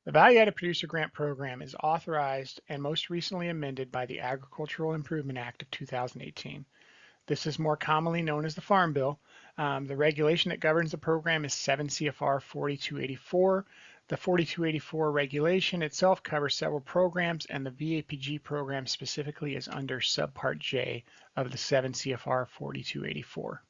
The Value-Added Producer Grant Program is authorized and most recently amended by the Agricultural Improvement Act of 2018. This is more commonly known as the Farm Bill. The regulation that governs the program is 7 CFR 4284. The 4284 regulation itself covers several programs, and the VAPG program specifically is under Subpart J of the 7 CFR 4284.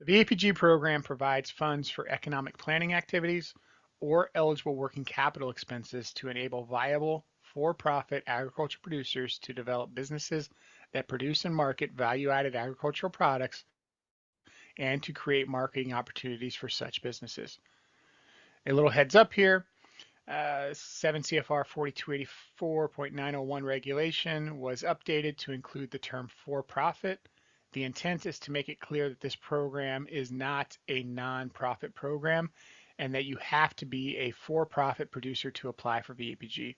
The VAPG program provides funds for economic planning activities or eligible working capital expenses to enable viable for-profit agriculture producers to develop businesses that produce and market value-added agricultural products and to create marketing opportunities for such businesses. A little heads up here, 7 CFR 4284.901 regulation was updated to include the term for-profit. The intent is to make it clear that this program is not a non-profit program and that you have to be a for-profit producer to apply for VAPG.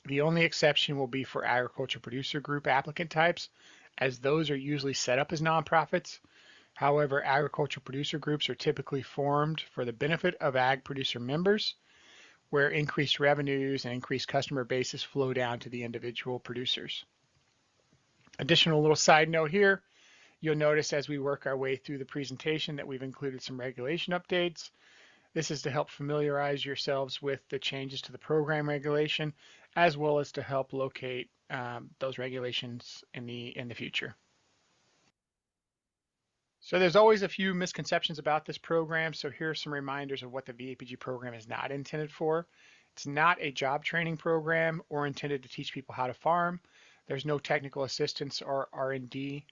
The only exception will be for agriculture producer group applicant types, as those are usually set up as nonprofits. However, agriculture producer groups are typically formed for the benefit of ag producer members, where increased revenues and increased customer bases flow down to the individual producers. Additional little side note here, you'll notice as we work our way through the presentation that we've included some regulation updates. This is to help familiarize yourselves with the changes to the program regulation, as well as to help locate those regulations in the future. So there's always a few misconceptions about this program, so here are some reminders of what the VAPG program is not intended for. It's not a job training program or intended to teach people how to farm. There's no technical assistance or R&D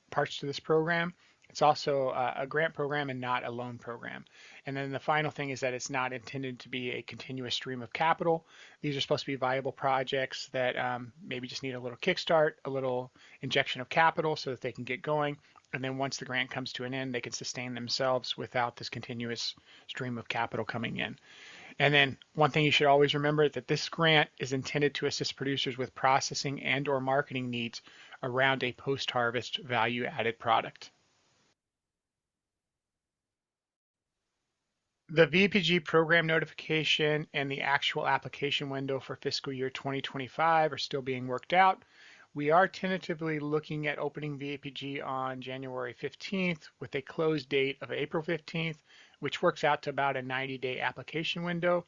parts to this program. It's also a grant program and not a loan program. And then the final thing is that it's not intended to be a continuous stream of capital. These are supposed to be viable projects that maybe just need a little kickstart, a little injection of capital so that they can get going. And then once the grant comes to an end, they can sustain themselves without this continuous stream of capital coming in. And then one thing you should always remember that this grant is intended to assist producers with processing and or marketing needs around a post-harvest value-added product. The VAPG program notification and the actual application window for fiscal year 2025 are still being worked out. We are tentatively looking at opening VAPG on January 15th with a close date of April 15th, which works out to about a 90-day application window.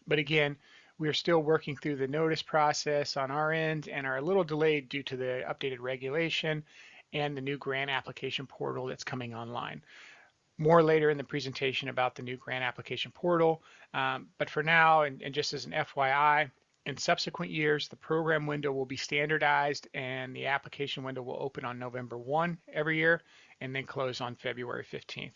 But again, we are still working through the notice process on our end and are a little delayed due to the updated regulation and the new grant application portal that's coming online. More later in the presentation about the new grant application portal. But for now, and just as an FYI, in subsequent years, the program window will be standardized and the application window will open on November 1 every year and then close on February 15th.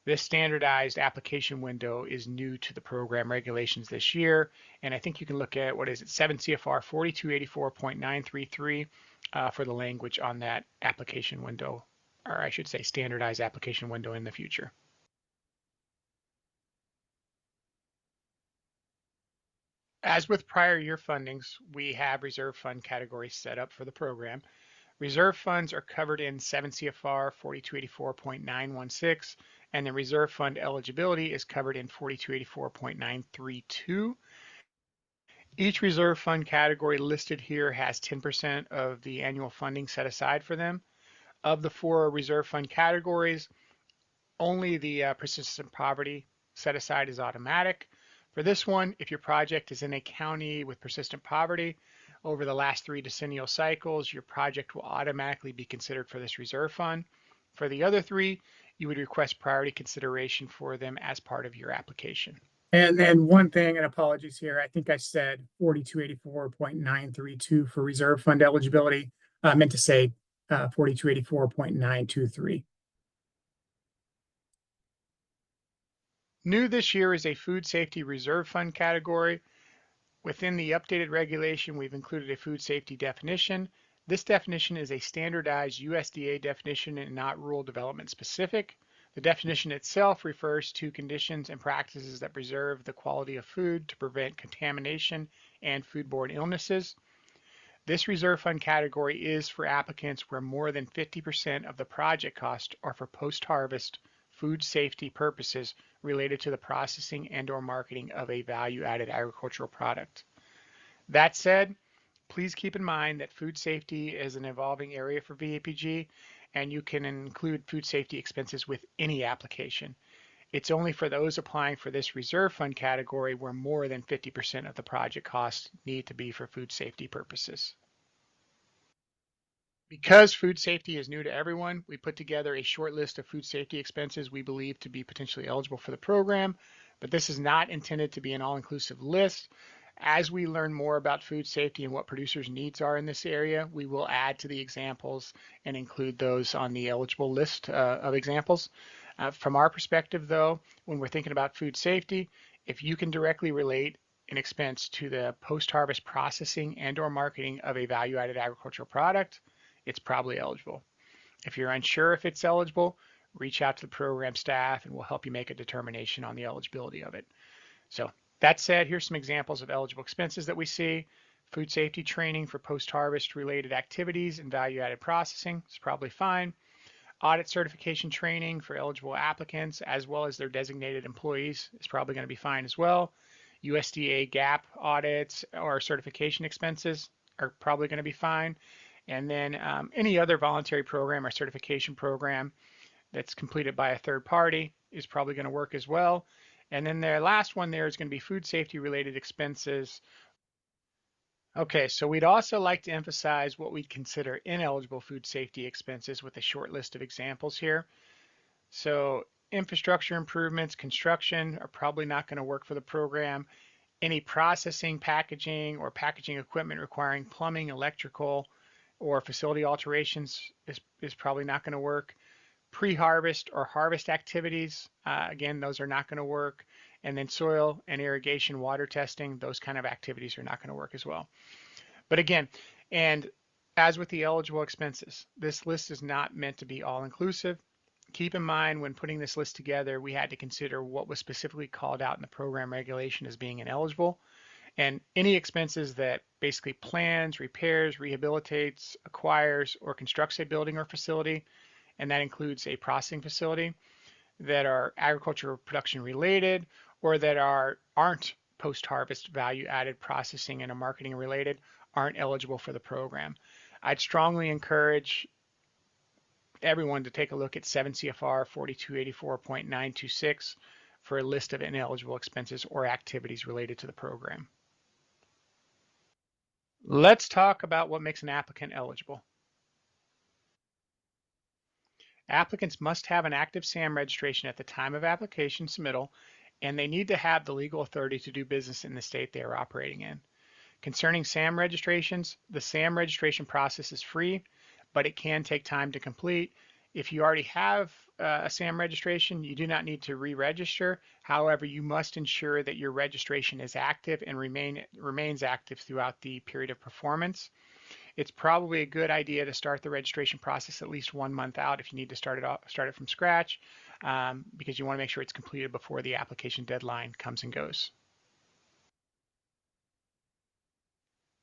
This standardized application window is new to the program regulations this year, and I think you can look at, 7 CFR 4284.933 for the language on that application window, or I should say standardized application window in the future. As with prior year fundings, we have reserve fund categories set up for the program. Reserve funds are covered in 7 CFR 4284.916, and the reserve fund eligibility is covered in 4284.932. Each reserve fund category listed here has 10% of the annual funding set aside for them. Of the 4 reserve fund categories, only the persistent poverty set aside is automatic. For this one, if your project is in a county with persistent poverty, over the last 3 decennial cycles, your project will automatically be considered for this reserve fund. For the other 3, you would request priority consideration for them as part of your application. And then one thing, and apologies here, I think I said 4284.932 for reserve fund eligibility. I meant to say 4284.923. New this year is a food safety reserve fund category. Within the updated regulation, we've included a food safety definition. This definition is a standardized USDA definition and not rural development specific. The definition itself refers to conditions and practices that preserve the quality of food to prevent contamination and foodborne illnesses. This reserve fund category is for applicants where more than 50% of the project costs are for post-harvest food safety purposes related to the processing and/or marketing of a value-added agricultural product. That said, please keep in mind that food safety is an evolving area for VAPG, and you can include food safety expenses with any application. It's only for those applying for this reserve fund category where more than 50% of the project costs need to be for food safety purposes. Because food safety is new to everyone, we put together a short list of food safety expenses we believe to be potentially eligible for the program, but this is not intended to be an all-inclusive list. As we learn more about food safety and what producers' needs are in this area, we will add to the examples and include those on the eligible list of examples. From our perspective, though, when we're thinking about food safety, if you can directly relate an expense to the post-harvest processing and/or marketing of a value-added agricultural product, it's probably eligible. If you're unsure if it's eligible, reach out to the program staff and we'll help you make a determination on the eligibility of it. So that said, here's some examples of eligible expenses that we see. Food safety training for post-harvest related activities and value-added processing is probably fine. Audit certification training for eligible applicants as well as their designated employees is probably going to be fine as well. USDA GAP audits or certification expenses are probably going to be fine. And then any other voluntary program or certification program that's completed by a third party is probably going to work as well. And then the last one there is going to be food safety related expenses. Okay, so we'd also like to emphasize what we'd consider ineligible food safety expenses with a short list of examples here. So infrastructure improvements, construction are probably not going to work for the program. Any processing, packaging, or packaging equipment requiring plumbing, electrical, or facility alterations is probably not going to work. Pre-harvest or harvest activities, again, those are not going to work. And then soil and irrigation water testing, those kind of activities are not going to work as well. But again, and as with the eligible expenses, this list is not meant to be all-inclusive. Keep in mind when putting this list together, we had to consider what was specifically called out in the program regulation as being ineligible. And any expenses that basically plans, repairs, rehabilitates, acquires, or constructs a building or facility, and that includes a processing facility, that are agricultural production related or that aren't post-harvest value-added processing and marketing related, aren't eligible for the program. I'd strongly encourage everyone to take a look at 7 CFR 4284.926 for a list of ineligible expenses or activities related to the program. Let's talk about what makes an applicant eligible. Applicants must have an active SAM registration at the time of application submittal, and they need to have the legal authority to do business in the state they are operating in. Concerning SAM registrations, the SAM registration process is free, but it can take time to complete. If you already have a SAM registration, you do not need to re-register. However, you must ensure that your registration is active and remains active throughout the period of performance. It's probably a good idea to start the registration process at least 1 month out if you need to start it from scratch, because you want to make sure it's completed before the application deadline comes and goes.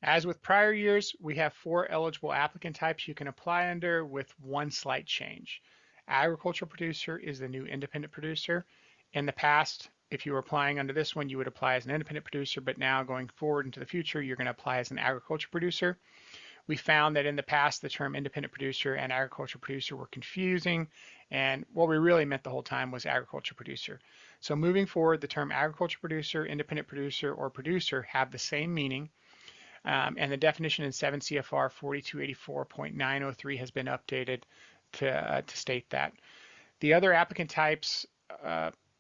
As with prior years, we have 4 eligible applicant types you can apply under with one slight change. Agricultural producer is the new independent producer. In the past, if you were applying under this one, you would apply as an independent producer, but now going forward into the future, you're going to apply as an agricultural producer. We found that in the past, the term independent producer and agricultural producer were confusing, and what we really meant the whole time was agricultural producer. So moving forward, the term agricultural producer, independent producer, or producer have the same meaning. And the definition in 7 CFR 4284.903 has been updated to state that. The other applicant types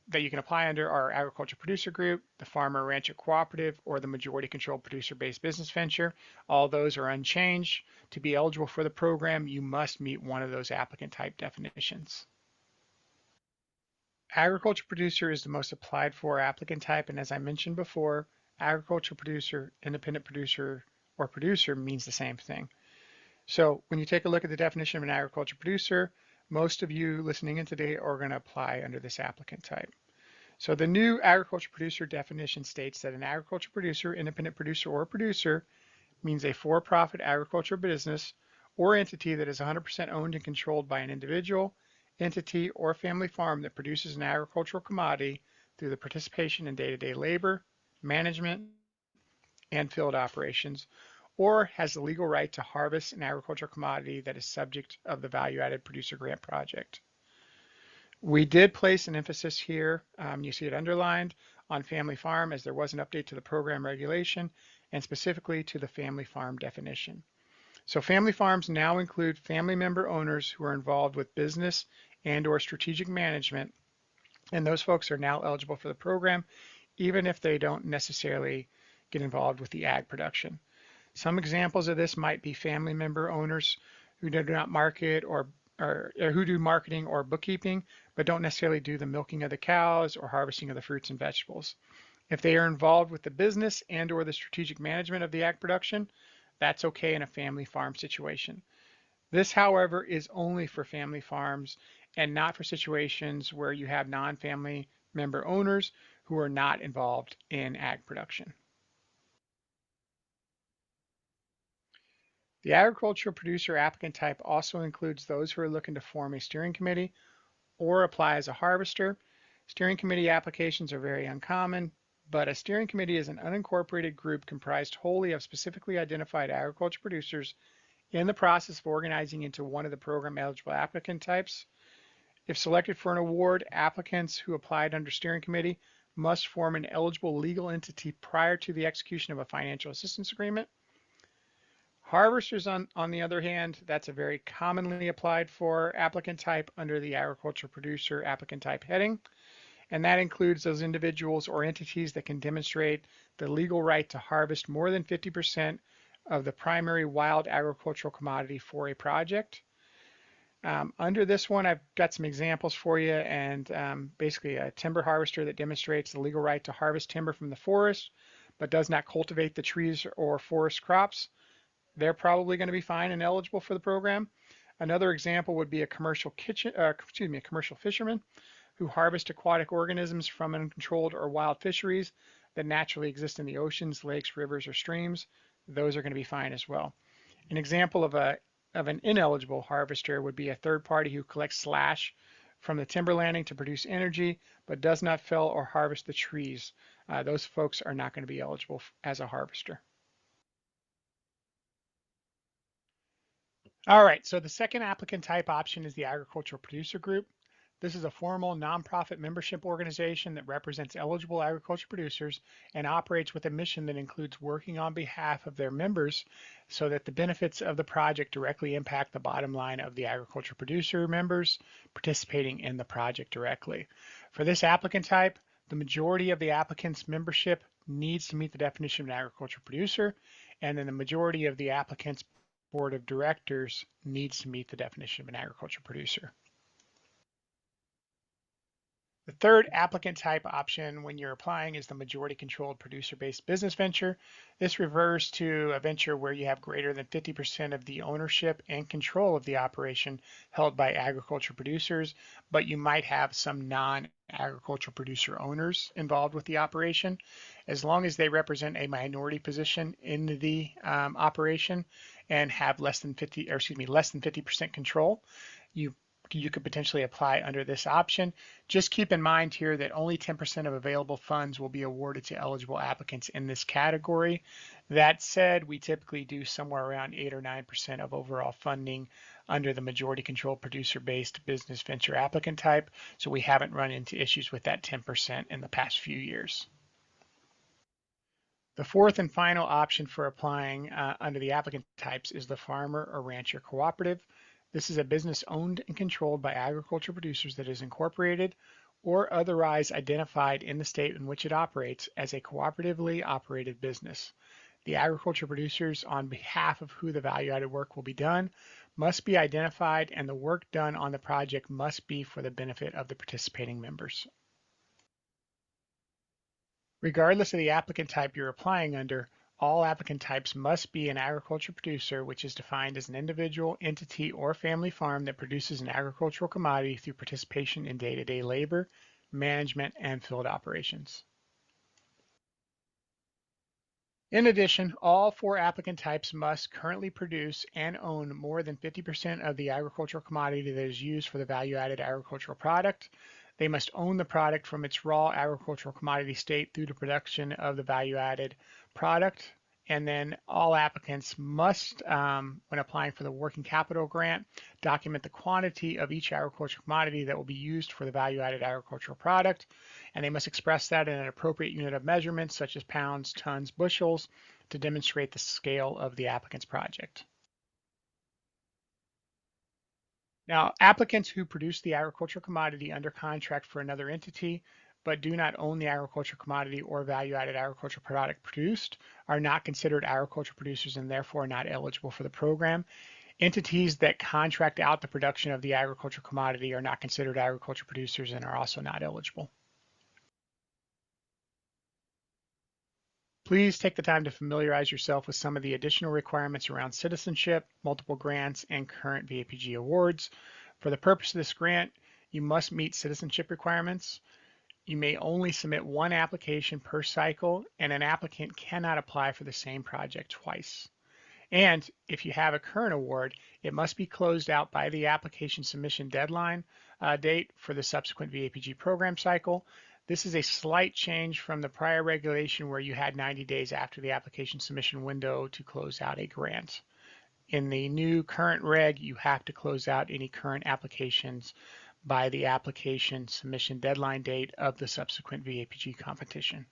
that you can apply under are agriculture producer group, the farmer rancher cooperative, or the majority controlled producer-based business venture. All those are unchanged. To be eligible for the program, you must meet one of those applicant type definitions. Agriculture producer is the most applied for applicant type, and as I mentioned before, agricultural producer, independent producer, or producer means the same thing. So when you take a look at the definition of an agriculture producer, most of you listening in today are going to apply under this applicant type. So the new agriculture producer definition states that an agriculture producer, independent producer, or producer means a for-profit agricultural business or entity that is 100% owned and controlled by an individual entity, or family farm that produces an agricultural commodity through the participation in day-to-day labor, management, and field operations, or has the legal right to harvest an agricultural commodity that is subject of the value-added producer grant project. We did place an emphasis here, you see it underlined, on family farm as there was an update to the program regulation and specifically to the family farm definition. So family farms now include family member owners who are involved with business and or strategic management, and those folks are now eligible for the program, even if they don't necessarily get involved with the ag production. Some examples of this might be family member owners who do not market or who do marketing or bookkeeping, but don't necessarily do the milking of the cows or harvesting of the fruits and vegetables. If they are involved with the business and or the strategic management of the ag production, that's okay in a family farm situation. This, however, is only for family farms and not for situations where you have non-family member owners who are not involved in ag production. The agricultural producer applicant type also includes those who are looking to form a steering committee or apply as a harvester. Steering committee applications are very uncommon, but a steering committee is an unincorporated group comprised wholly of specifically identified agriculture producers in the process of organizing into one of the program eligible applicant types. If selected for an award, applicants who applied under steering committee must form an eligible legal entity prior to the execution of a financial assistance agreement. Harvesters, on the other hand, that's a very commonly applied for applicant type under the agriculture producer applicant type heading, and that includes those individuals or entities that can demonstrate the legal right to harvest more than 50% of the primary wild agricultural commodity for a project. Under this one, I've got some examples for you, and basically a timber harvester that demonstrates the legal right to harvest timber from the forest, but does not cultivate the trees or forest crops. They're probably going to be fine and eligible for the program. Another example would be a commercial fisherman who harvest aquatic organisms from uncontrolled or wild fisheries that naturally exist in the oceans, lakes, rivers, or streams. Those are going to be fine as well. An example of an ineligible harvester would be a third party who collects slash from the timber landing to produce energy, but does not fell or harvest the trees. Those folks are not going to be eligible as a harvester. All right, so the second applicant type option is the agricultural producer group. This is a formal nonprofit membership organization that represents eligible agriculture producers and operates with a mission that includes working on behalf of their members so that the benefits of the project directly impact the bottom line of the agriculture producer members participating in the project directly. For this applicant type, the majority of the applicant's membership needs to meet the definition of an agriculture producer, and then the majority of the applicant's board of directors needs to meet the definition of an agriculture producer. The third applicant type option when you're applying is the majority controlled producer-based business venture. This refers to a venture where you have greater than 50% of the ownership and control of the operation held by agriculture producers, but you might have some non-agricultural producer owners involved with the operation. As long as they represent a minority position in the operation and have less than 50% control, you could potentially apply under this option. Just keep in mind here that only 10% of available funds will be awarded to eligible applicants in this category. That said, we typically do somewhere around 8 or 9% of overall funding under the majority control producer-based business venture applicant type, so we haven't run into issues with that 10% in the past few years. The fourth and final option for applying under the applicant types is the farmer or rancher cooperative. This is a business owned and controlled by agriculture producers that is incorporated or otherwise identified in the state in which it operates as a cooperatively operated business. The agriculture producers, on behalf of who the value-added work will be done, must be identified, and the work done on the project must be for the benefit of the participating members. Regardless of the applicant type you're applying under, all applicant types must be an agriculture producer, which is defined as an individual, entity, or family farm that produces an agricultural commodity through participation in day-to-day labor, management, and field operations. In addition, all 4 applicant types must currently produce and own more than 50% of the agricultural commodity that is used for the value-added agricultural product. They must own the product from its raw agricultural commodity state through the production of the value-added product. And then all applicants must, when applying for the working capital grant, document the quantity of each agricultural commodity that will be used for the value-added agricultural product. And they must express that in an appropriate unit of measurement, such as pounds, tons, bushels, to demonstrate the scale of the applicant's project. Now, applicants who produce the agricultural commodity under contract for another entity but do not own the agricultural commodity or value-added agricultural product produced are not considered agricultural producers and therefore not eligible for the program. Entities that contract out the production of the agricultural commodity are not considered agricultural producers and are also not eligible. Please take the time to familiarize yourself with some of the additional requirements around citizenship, multiple grants, and current VAPG awards. For the purpose of this grant, you must meet citizenship requirements. You may only submit one application per cycle, and an applicant cannot apply for the same project twice. And if you have a current award, it must be closed out by the application submission deadline date for the subsequent VAPG program cycle. This is a slight change from the prior regulation where you had 90 days after the application submission window to close out a grant. In the new current reg, you have to close out any current applications by the application submission deadline date of the subsequent VAPG competition.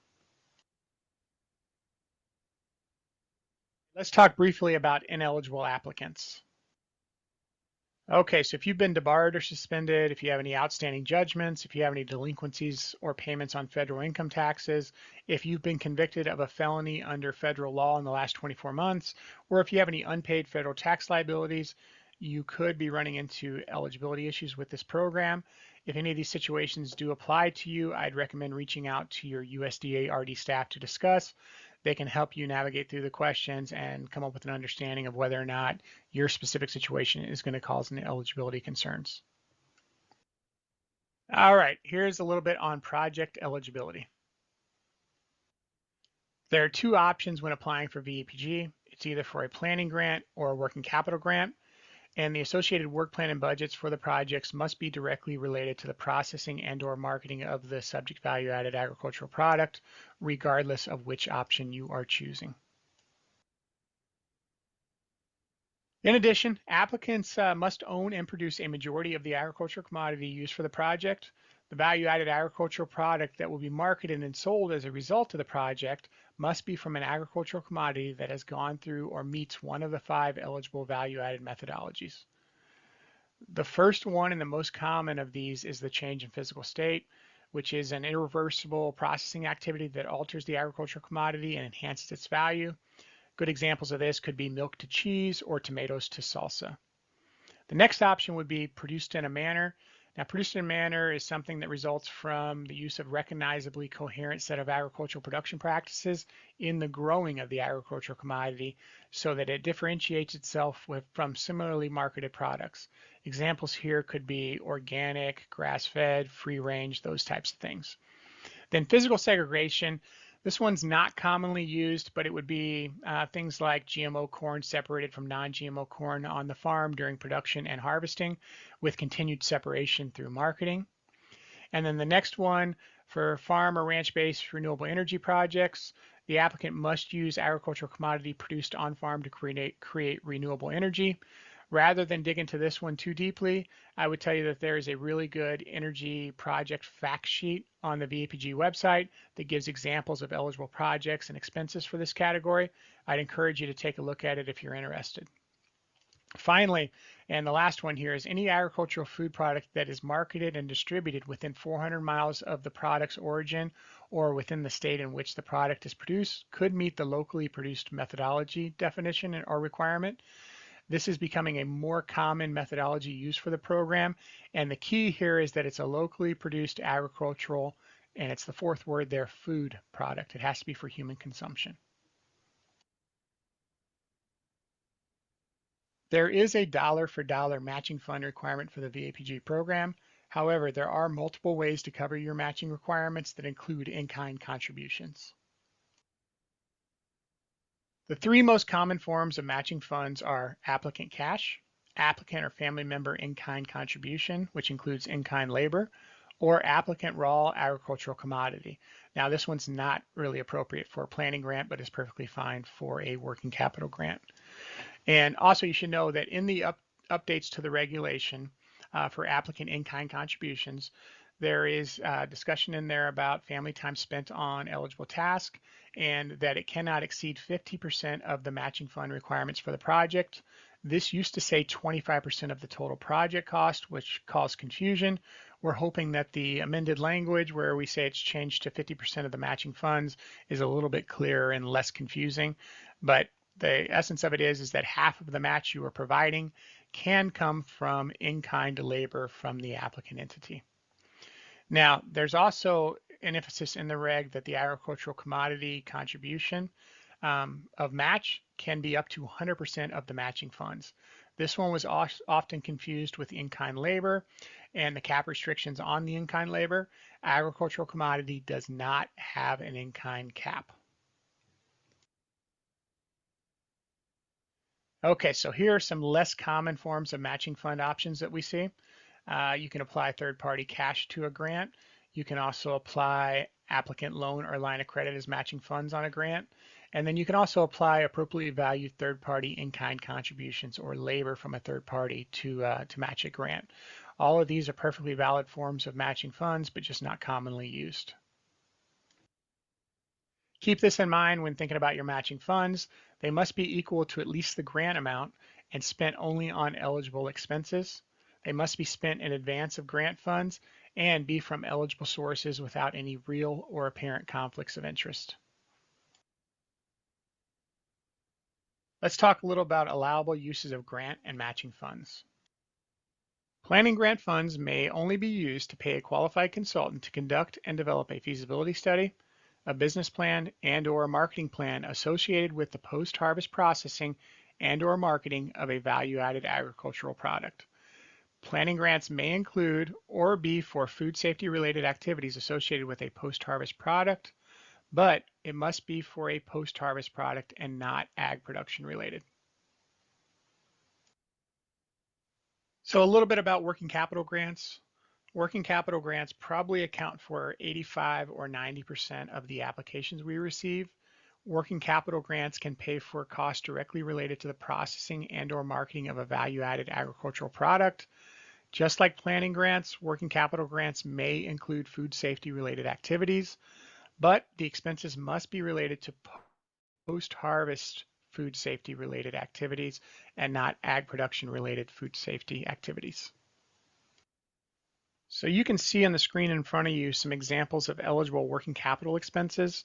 Let's talk briefly about ineligible applicants. Okay, so if you've been debarred or suspended, if you have any outstanding judgments, if you have any delinquencies or payments on federal income taxes, if you've been convicted of a felony under federal law in the last 24 months, or if you have any unpaid federal tax liabilities, you could be running into eligibility issues with this program. If any of these situations do apply to you, I'd recommend reaching out to your USDA RD staff to discuss. They can help you navigate through the questions and come up with an understanding of whether or not your specific situation is going to cause any eligibility concerns. All right, here's a little bit on project eligibility. There are 2 options when applying for VAPG. It's either for a planning grant or a working capital grant, and the associated work plan and budgets for the projects must be directly related to the processing and/or marketing of the subject value-added agricultural product, regardless of which option you are choosing. In addition, applicants must own and produce a majority of the agricultural commodity used for the project. The value-added agricultural product that will be marketed and sold as a result of the project must be from an agricultural commodity that has gone through or meets one of the 5 eligible value-added methodologies. The first one and the most common of these is the change in physical state, which is an irreversible processing activity that alters the agricultural commodity and enhances its value. Good examples of this could be milk to cheese or tomatoes to salsa. The next option would be produced in a manner. Now, produced in a manner is something that results from the use of recognizably coherent set of agricultural production practices in the growing of the agricultural commodity so that it differentiates itself from similarly marketed products. Examples here could be organic, grass-fed, free-range, those types of things. Then physical segregation. This one's not commonly used, but it would be things like GMO corn separated from non-GMO corn on the farm during production and harvesting with continued separation through marketing. And then the next one, for farm or ranch-based renewable energy projects, the applicant must use agricultural commodity produced on farm to create renewable energy. Rather than dig into this one too deeply, I would tell you that there is a really good energy project fact sheet on the VAPG website that gives examples of eligible projects and expenses for this category. I'd encourage you to take a look at it if you're interested. Finally, and the last one here, is any agricultural food product that is marketed and distributed within 400 miles of the product's origin or within the state in which the product is produced could meet the locally produced methodology definition or requirement. This is becoming a more common methodology used for the program, and the key here is that it's a locally produced agricultural, and it's the 4th word there, food product. It has to be for human consumption. There is a dollar for dollar matching fund requirement for the VAPG program. However, there are multiple ways to cover your matching requirements that include in-kind contributions. The three most common forms of matching funds are applicant cash, applicant or family member in-kind contribution, which includes in-kind labor, or applicant raw agricultural commodity. Now, this one's not really appropriate for a planning grant, but is perfectly fine for a working capital grant. And also, you should know that in the updates to the regulation for applicant in-kind contributions, there is discussion in there about family time spent on eligible task and that it cannot exceed 50% of the matching fund requirements for the project. This used to say 25% of the total project cost, which caused confusion. We're hoping that the amended language where we say it's changed to 50% of the matching funds is a little bit clearer and less confusing. But the essence of it is that half of the match you are providing can come from in-kind labor from the applicant entity. Now, there's also an emphasis in the reg that the agricultural commodity contribution of match can be up to 100% of the matching funds. This one was often confused with in-kind labor and the cap restrictions on the in-kind labor. Agricultural commodity does not have an in-kind cap. Okay, so here are some less common forms of matching fund options that we see. You can apply third-party cash to a grant. You can also apply applicant loan or line of credit as matching funds on a grant. And then you can also apply appropriately valued third-party in-kind contributions or labor from a third party to match a grant. All of these are perfectly valid forms of matching funds, but just not commonly used. Keep this in mind when thinking about your matching funds. They must be equal to at least the grant amount and spent only on eligible expenses. They must be spent in advance of grant funds and be from eligible sources without any real or apparent conflicts of interest. Let's talk a little about allowable uses of grant and matching funds. Planning grant funds may only be used to pay a qualified consultant to conduct and develop a feasibility study, a business plan, and/or a marketing plan associated with the post-harvest processing and/or marketing of a value-added agricultural product. Planning grants may include or be for food safety related activities associated with a post-harvest product, but it must be for a post-harvest product and not ag production related. So a little bit about working capital grants. Working capital grants probably account for 85 or 90% of the applications we receive. Working capital grants can pay for costs directly related to the processing and/or marketing of a value-added agricultural product. Just like planning grants, working capital grants may include food safety related activities, but the expenses must be related to post-harvest food safety related activities and not ag production related food safety activities. So you can see on the screen in front of you some examples of eligible working capital expenses.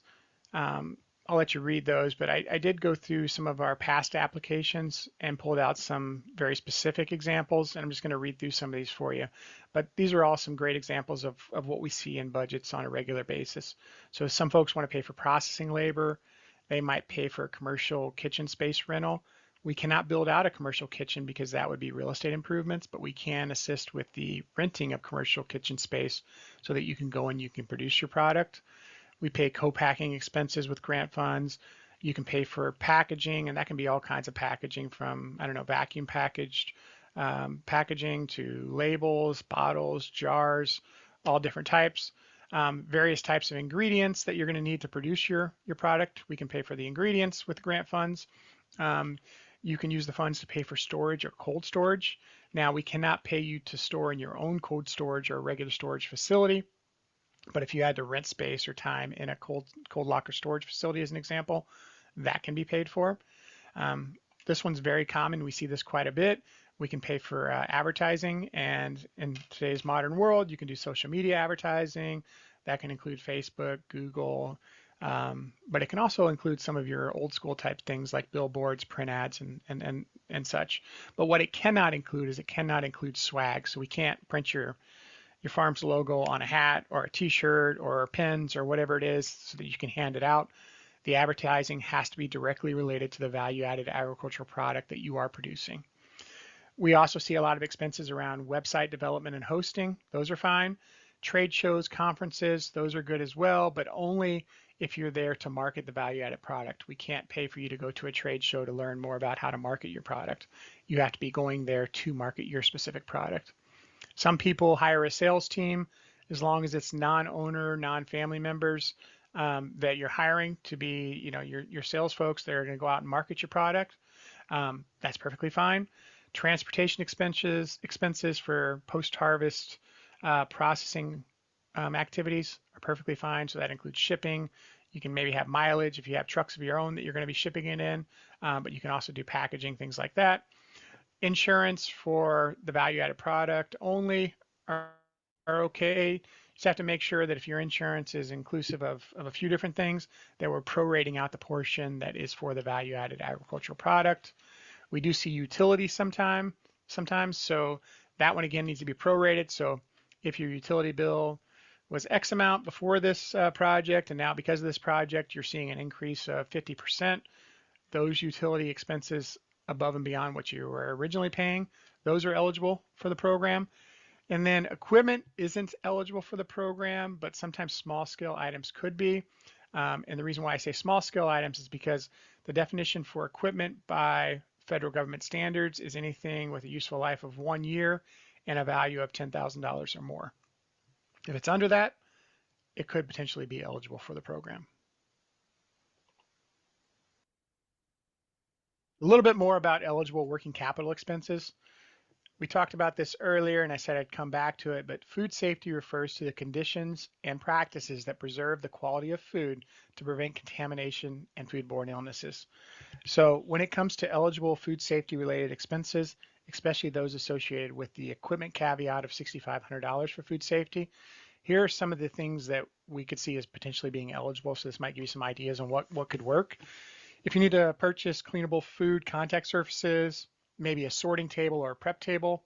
I'll let you read those, but I did go through some of our past applications and pulled out some very specific examples, and I'm just going to read through some of these for you. But these are all some great examples of what we see in budgets on a regular basis. So some folks want to pay for processing labor. They might pay for a commercial kitchen space rental. We cannot build out a commercial kitchen because that would be real estate improvements, but we can assist with the renting of commercial kitchen space so that you can go and you can produce your product. We pay co-packing expenses with grant funds. You can pay for packaging, and that can be all kinds of packaging from, I don't know, vacuum packaged packaging to labels, bottles, jars, all different types. Various types of ingredients that you're going to need to produce your product. We can pay for the ingredients with grant funds. You can use the funds to pay for storage or cold storage. Now, we cannot pay you to store in your own cold storage or regular storage facility. But if you had to rent space or time in a cold locker storage facility, as an example, that can be paid for. This one's very common. We see this quite a bit. We can pay for advertising, and in today's modern world, you can do social media advertising. That can include Facebook, Google, but it can also include some of your old school type things like billboards, print ads, and such. But what it cannot include is it cannot include swag. So we can't print your farm's logo on a hat or a t-shirt or pins or whatever it is so that you can hand it out. The advertising has to be directly related to the value-added agricultural product that you are producing. We also see a lot of expenses around website development and hosting. Those are fine. Trade shows, conferences, those are good as well, but only if you're there to market the value-added product. We can't pay for you to go to a trade show to learn more about how to market your product. You have to be going there to market your specific product. Some people hire a sales team as long as it's non-owner, non-family members that you're hiring to be, your sales folks that are going to go out and market your product. That's perfectly fine. Transportation expenses for post-harvest processing activities are perfectly fine. So that includes shipping. You can maybe have mileage if you have trucks of your own that you're going to be shipping it in, but you can also do packaging, things like that. Insurance for the value-added product only are okay. You just have to make sure that if your insurance is inclusive of a few different things, that we're prorating out the portion that is for the value-added agricultural product. We do see utilities sometimes, so that one again needs to be prorated. So if your utility bill was X amount before this project, and now because of this project, you're seeing an increase of 50%, those utility expenses above and beyond what you were originally paying, those are eligible for the program. And then equipment isn't eligible for the program, but sometimes small scale items could be. And the reason why I say small scale items is because the definition for equipment by federal government standards is anything with a useful life of 1 year and a value of $10,000 or more. If it's under that, it could potentially be eligible for the program. A little bit more about eligible working capital expenses. We talked about this earlier and I said I'd come back to it, but food safety refers to the conditions and practices that preserve the quality of food to prevent contamination and foodborne illnesses. So when it comes to eligible food safety related expenses, especially those associated with the equipment caveat of $6,500 for food safety, here are some of the things that we could see as potentially being eligible. So this might give you some ideas on what could work. If you need to purchase cleanable food contact surfaces, maybe a sorting table or a prep table,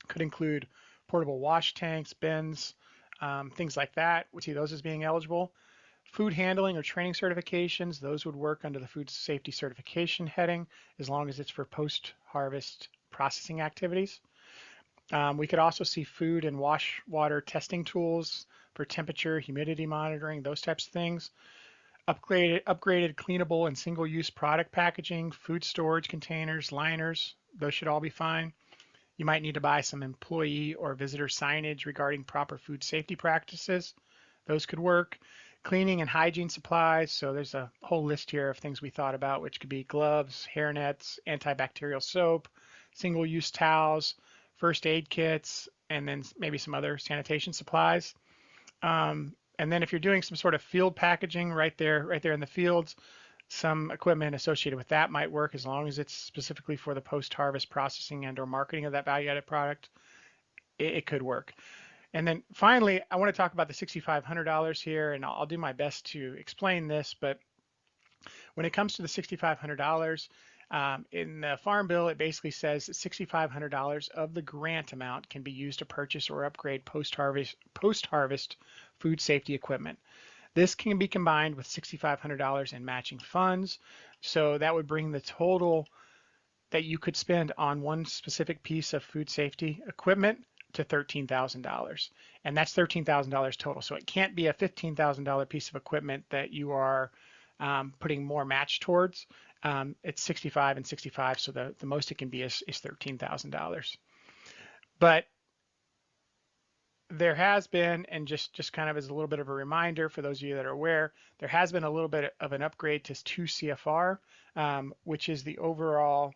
could include portable wash tanks, bins, things like that. We see those as being eligible. Food handling or training certifications, those would work under the food safety certification heading as long as it's for post-harvest processing activities. We could also see food and wash water testing tools for temperature, humidity monitoring, those types of things. Upgraded cleanable and single-use product packaging, food storage containers, liners, those should all be fine. You might need to buy some employee or visitor signage regarding proper food safety practices. Those could work. Cleaning and hygiene supplies, so there's a whole list here of things we thought about, which could be gloves, hairnets, antibacterial soap, single-use towels, first aid kits, and then maybe some other sanitation supplies. And then if you're doing some sort of field packaging right there in the fields, some equipment associated with that might work as long as it's specifically for the post-harvest processing and or marketing of that value-added product. It could work. And then finally, I want to talk about the $6,500 here, and I'll do my best to explain this, but when it comes to the $6,500, in the Farm Bill, it basically says that $6,500 of the grant amount can be used to purchase or upgrade post-harvest food safety equipment. This can be combined with $6,500 in matching funds, so that would bring the total that you could spend on one specific piece of food safety equipment to $13,000, and that's $13,000 total. So it can't be a $15,000 piece of equipment that you are putting more match towards. It's 65 and 65, so the most it can be is $13,000. But there has been, and just kind of as a little bit of a reminder for those of you that are aware, there has been a little bit of an upgrade to 2 CFR, which is the overall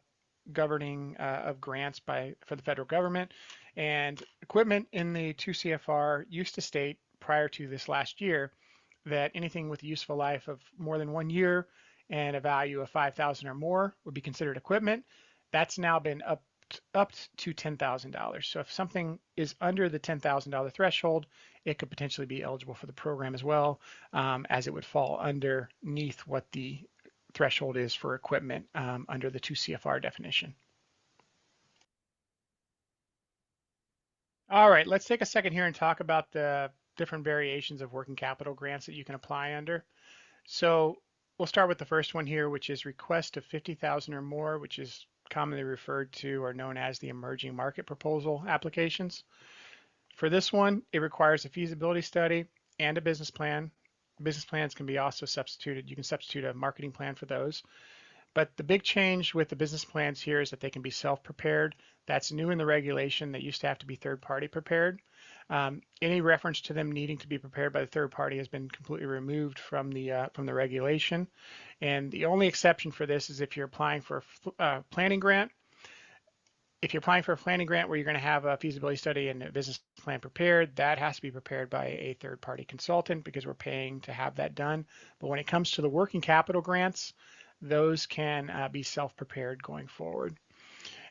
governing of grants for the federal government. And equipment in the 2 CFR used to state prior to this last year that anything with a useful life of more than 1 year and a value of $5,000 or more would be considered equipment. That's now been upped to $10,000. So if something is under the $10,000 threshold, it could potentially be eligible for the program as well, as it would fall underneath what the threshold is for equipment under the 2 CFR definition. All right, let's take a second here and talk about the different variations of working capital grants that you can apply under. So we'll start with the first one here, which is request of $50,000 or more, which is commonly referred to or known as the emerging market proposal applications. For this one, it requires a feasibility study and a business plan Business plans can be also substituted. You can substitute a marketing plan for those. But the big change with the business plans here is that they can be self-prepared. That's new in the regulation. That used to have to be third-party prepared. Any reference to them needing to be prepared by the third party has been completely removed from the regulation. And the only exception for this is if you're applying for a planning grant. If you're applying for a planning grant where you're going to have a feasibility study and a business plan prepared, that has to be prepared by a third-party consultant because we're paying to have that done. But when it comes to the working capital grants, those can be self-prepared going forward.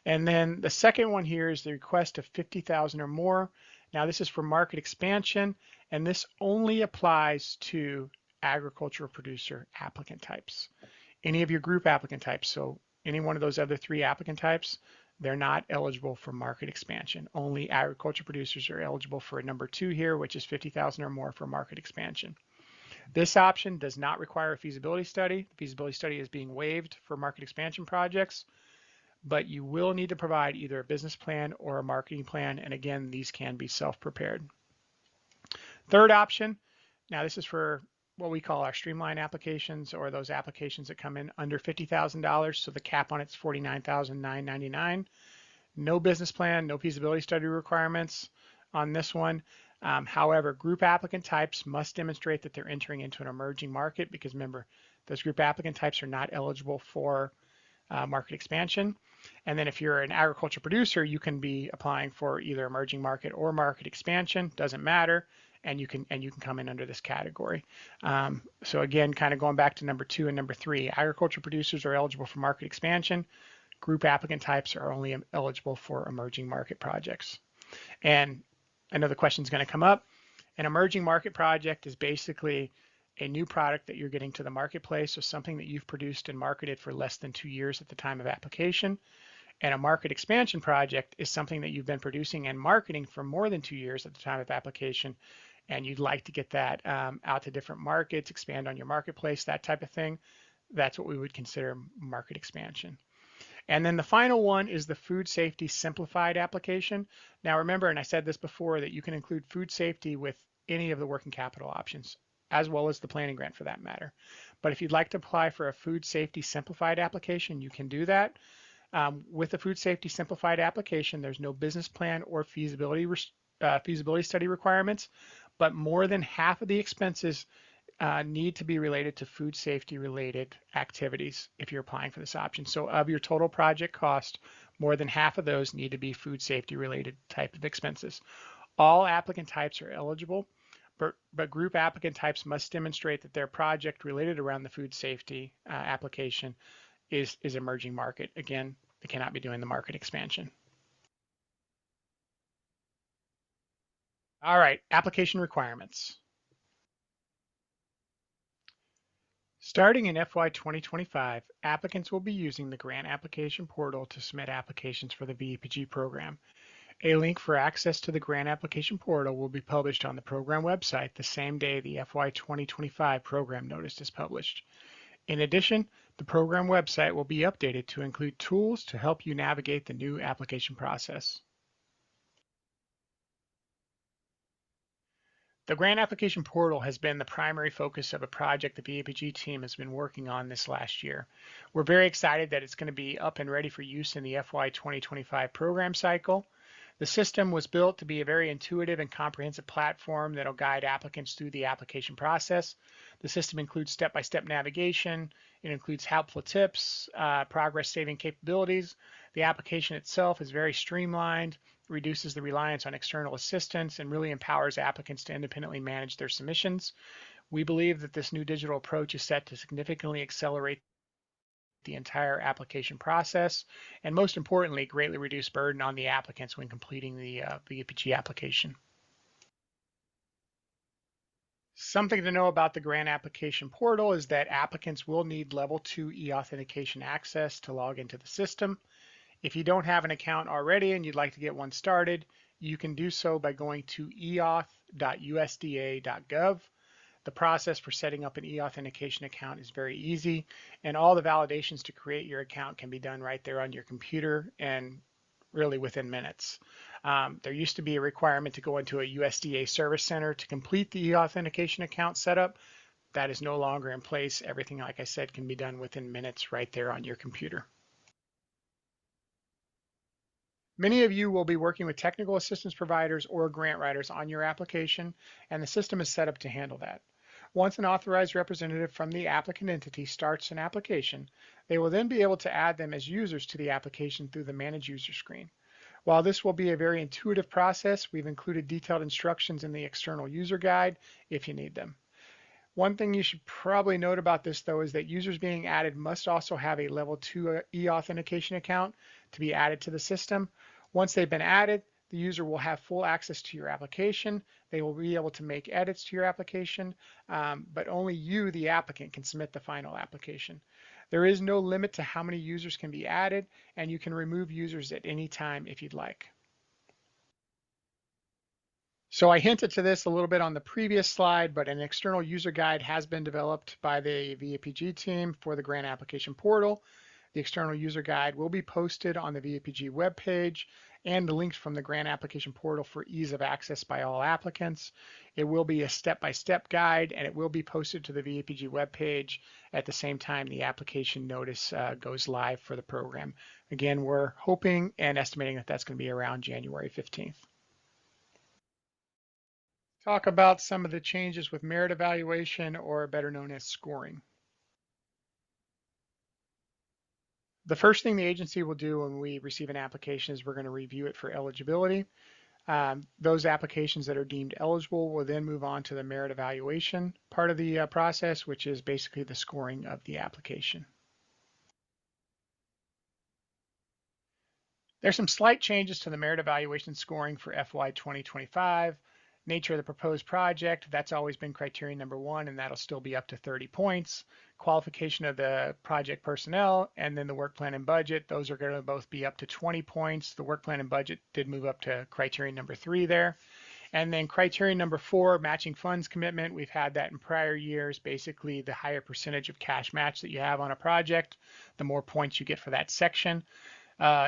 And then the second one here is the request of 50,000 or more. Now this is for market expansion, and this only applies to agricultural producer applicant types. Any of your group applicant types, so any one of those other three applicant types, they're not eligible for market expansion. Only agriculture producers are eligible for number 2 here, which is 50,000 or more for market expansion. This option does not require a feasibility study. The feasibility study is being waived for market expansion projects, but you will need to provide either a business plan or a marketing plan, and again, these can be self-prepared. Third option, now this is for what we call our streamline applications, or those applications that come in under $50,000. So the cap on it's $49,999. No business plan, no feasibility study requirements on this one. However, group applicant types must demonstrate that they're entering into an emerging market, because remember, those group applicant types are not eligible for market expansion. And then if you're an agriculture producer, you can be applying for either emerging market or market expansion, doesn't matter, and you can come in under this category. So again, kind of going back to number 2 and number 3, agriculture producers are eligible for market expansion. Group applicant types are only eligible for emerging market projects. And I know the question is going to come up. An emerging market project is basically a new product that you're getting to the marketplace, so something that you've produced and marketed for less than 2 years at the time of application. And a market expansion project is something that you've been producing and marketing for more than 2 years at the time of application, and you'd like to get that out to different markets, expand on your marketplace, that type of thing. That's what we would consider market expansion. And then the final one is the food safety simplified application. Now remember, and I said this before, that you can include food safety with any of the working capital options, as well as the planning grant for that matter. But if you'd like to apply for a food safety simplified application, you can do that. With the food safety simplified application, there's no business plan or feasibility study requirements, but more than half of the expenses need to be related to food safety related activities if you're applying for this option. So of your total project cost, more than half of those need to be food safety related type of expenses. All applicant types are eligible, but group applicant types must demonstrate that their project related around the food safety application is emerging market. Again, they cannot be doing the market expansion. All right, application requirements. Starting in FY 2025, applicants will be using the grant application portal to submit applications for the VAPG program. A link for access to the grant application portal will be published on the program website the same day the FY 2025 program notice is published. In addition, the program website will be updated to include tools to help you navigate the new application process. The grant application portal has been the primary focus of a project the VAPG team has been working on this last year. We're very excited that it's going to be up and ready for use in the FY 2025 program cycle. The system was built to be a very intuitive and comprehensive platform that will guide applicants through the application process. The system includes step-by-step navigation. It includes helpful tips, progress-saving capabilities. The application itself is very streamlined, reduces the reliance on external assistance, and really empowers applicants to independently manage their submissions. We believe that this new digital approach is set to significantly accelerate the entire application process, and most importantly, greatly reduce burden on the applicants when completing the VAPG application. Something to know about the grant application portal is that applicants will need level 2 e-authentication access to log into the system. If you don't have an account already and you'd like to get one started, you can do so by going to eauth.usda.gov. The process for setting up an e-authentication account is very easy, and all the validations to create your account can be done right there on your computer and really within minutes. There used to be a requirement to go into a USDA service center to complete the e-authentication account setup, that is no longer in place. Everything, like I said, can be done within minutes right there on your computer. Many of you will be working with technical assistance providers or grant writers on your application, and the system is set up to handle that. Once an authorized representative from the applicant entity starts an application, they will then be able to add them as users to the application through the Manage User screen. While this will be a very intuitive process, we've included detailed instructions in the external user guide if you need them. One thing you should probably note about this though is that users being added must also have a level 2 e-authentication account to be added to the system. Once they've been added, the user will have full access to your application. They will be able to make edits to your application, but only you, the applicant, can submit the final application. There is no limit to how many users can be added, and you can remove users at any time if you'd like. So I hinted to this a little bit on the previous slide, but an external user guide has been developed by the VAPG team for the grant application portal. The external user guide will be posted on the VAPG webpage and the links from the grant application portal for ease of access by all applicants. It will be a step-by-step guide, and it will be posted to the VAPG webpage at the same time the application notice goes live for the program. Again, we're hoping and estimating that that's going to be around January 15th. Talk about some of the changes with merit evaluation, or better known as scoring. The first thing the agency will do when we receive an application is we're going to review it for eligibility. Those applications that are deemed eligible will then move on to the merit evaluation part of the process, which is basically the scoring of the application. There's some slight changes to the merit evaluation scoring for FY 2025. Nature of the proposed project, that's always been criterion number 1, and that'll still be up to 30 points. Qualification of the project personnel, and then the work plan and budget, those are going to both be up to 20 points. The work plan and budget did move up to criterion number 3 there. And then criterion number 4, matching funds commitment. We've had that in prior years. Basically, the higher percentage of cash match that you have on a project, the more points you get for that section.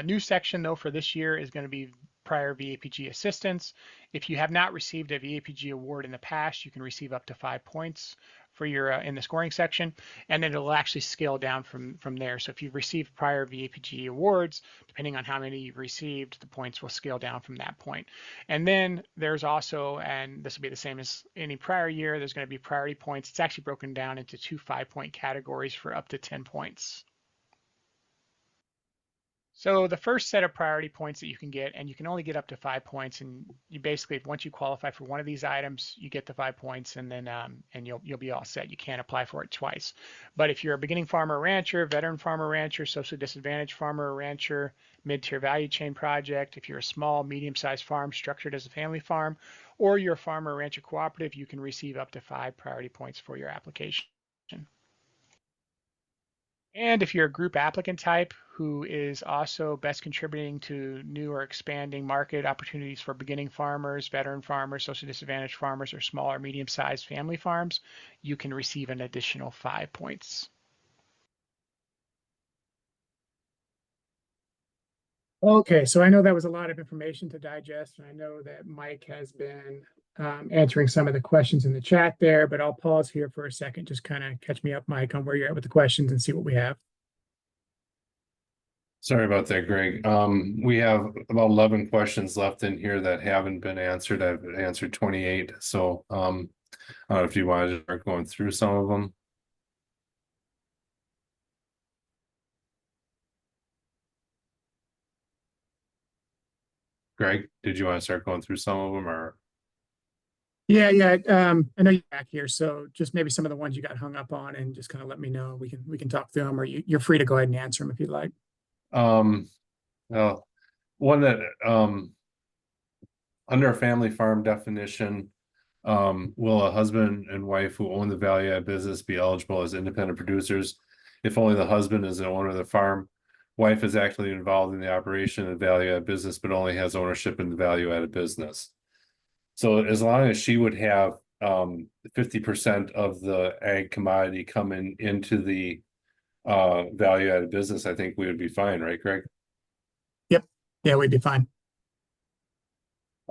New section though for this year is going to be prior VAPG assistance. If you have not received a VAPG award in the past, you can receive up to 5 points for your in the scoring section, and then it'll actually scale down from there. So if you've received prior VAPG awards, depending on how many you've received, the points will scale down from that point. And then there's also, and this will be the same as any prior year, there's going to be priority points. It's actually broken down into 2 5-point categories for up to 10 points. So the first set of priority points that you can get, and you can only get up to 5 points, and you basically, once you qualify for one of these items, you get the 5 points, and then and you'll be all set. You can't apply for it twice. But if you're a beginning farmer or rancher, veteran farmer or rancher, socially disadvantaged farmer or rancher, mid-tier value chain project, if you're a small, medium-sized farm structured as a family farm, or you're a farmer or rancher cooperative, you can receive up to 5 priority points for your application. And if you're a group applicant type who is also best contributing to new or expanding market opportunities for beginning farmers, veteran farmers, socially disadvantaged farmers, or small or medium-sized family farms, you can receive an additional 5 points. Okay, so I know that was a lot of information to digest, and I know that Mike has been answering some of the questions in the chat there, but I'll pause here for a second. Just kind of catch me up, Mike, on where you're at with the questions and see what we have. Sorry about that, Greg. We have about 11 questions left in here that haven't been answered. I've answered 28. So I don't know if you want to start going through some of them. Greg, did you want to start going through some of them, or? Yeah. I know you're back here, so just maybe some of the ones you got hung up on, and just kind of let me know. We can talk through them, or you're free to go ahead and answer them if you'd like. Well, one that under a family farm definition, will a husband and wife who own the value add business be eligible as independent producers if only the husband is the owner of the farm? Wife is actually involved in the operation of the value add business, but only has ownership in the value added business. So as long as she would have 50% of the ag commodity coming into the value added business, I think we would be fine, right, Greg? Yep. Yeah, we'd be fine.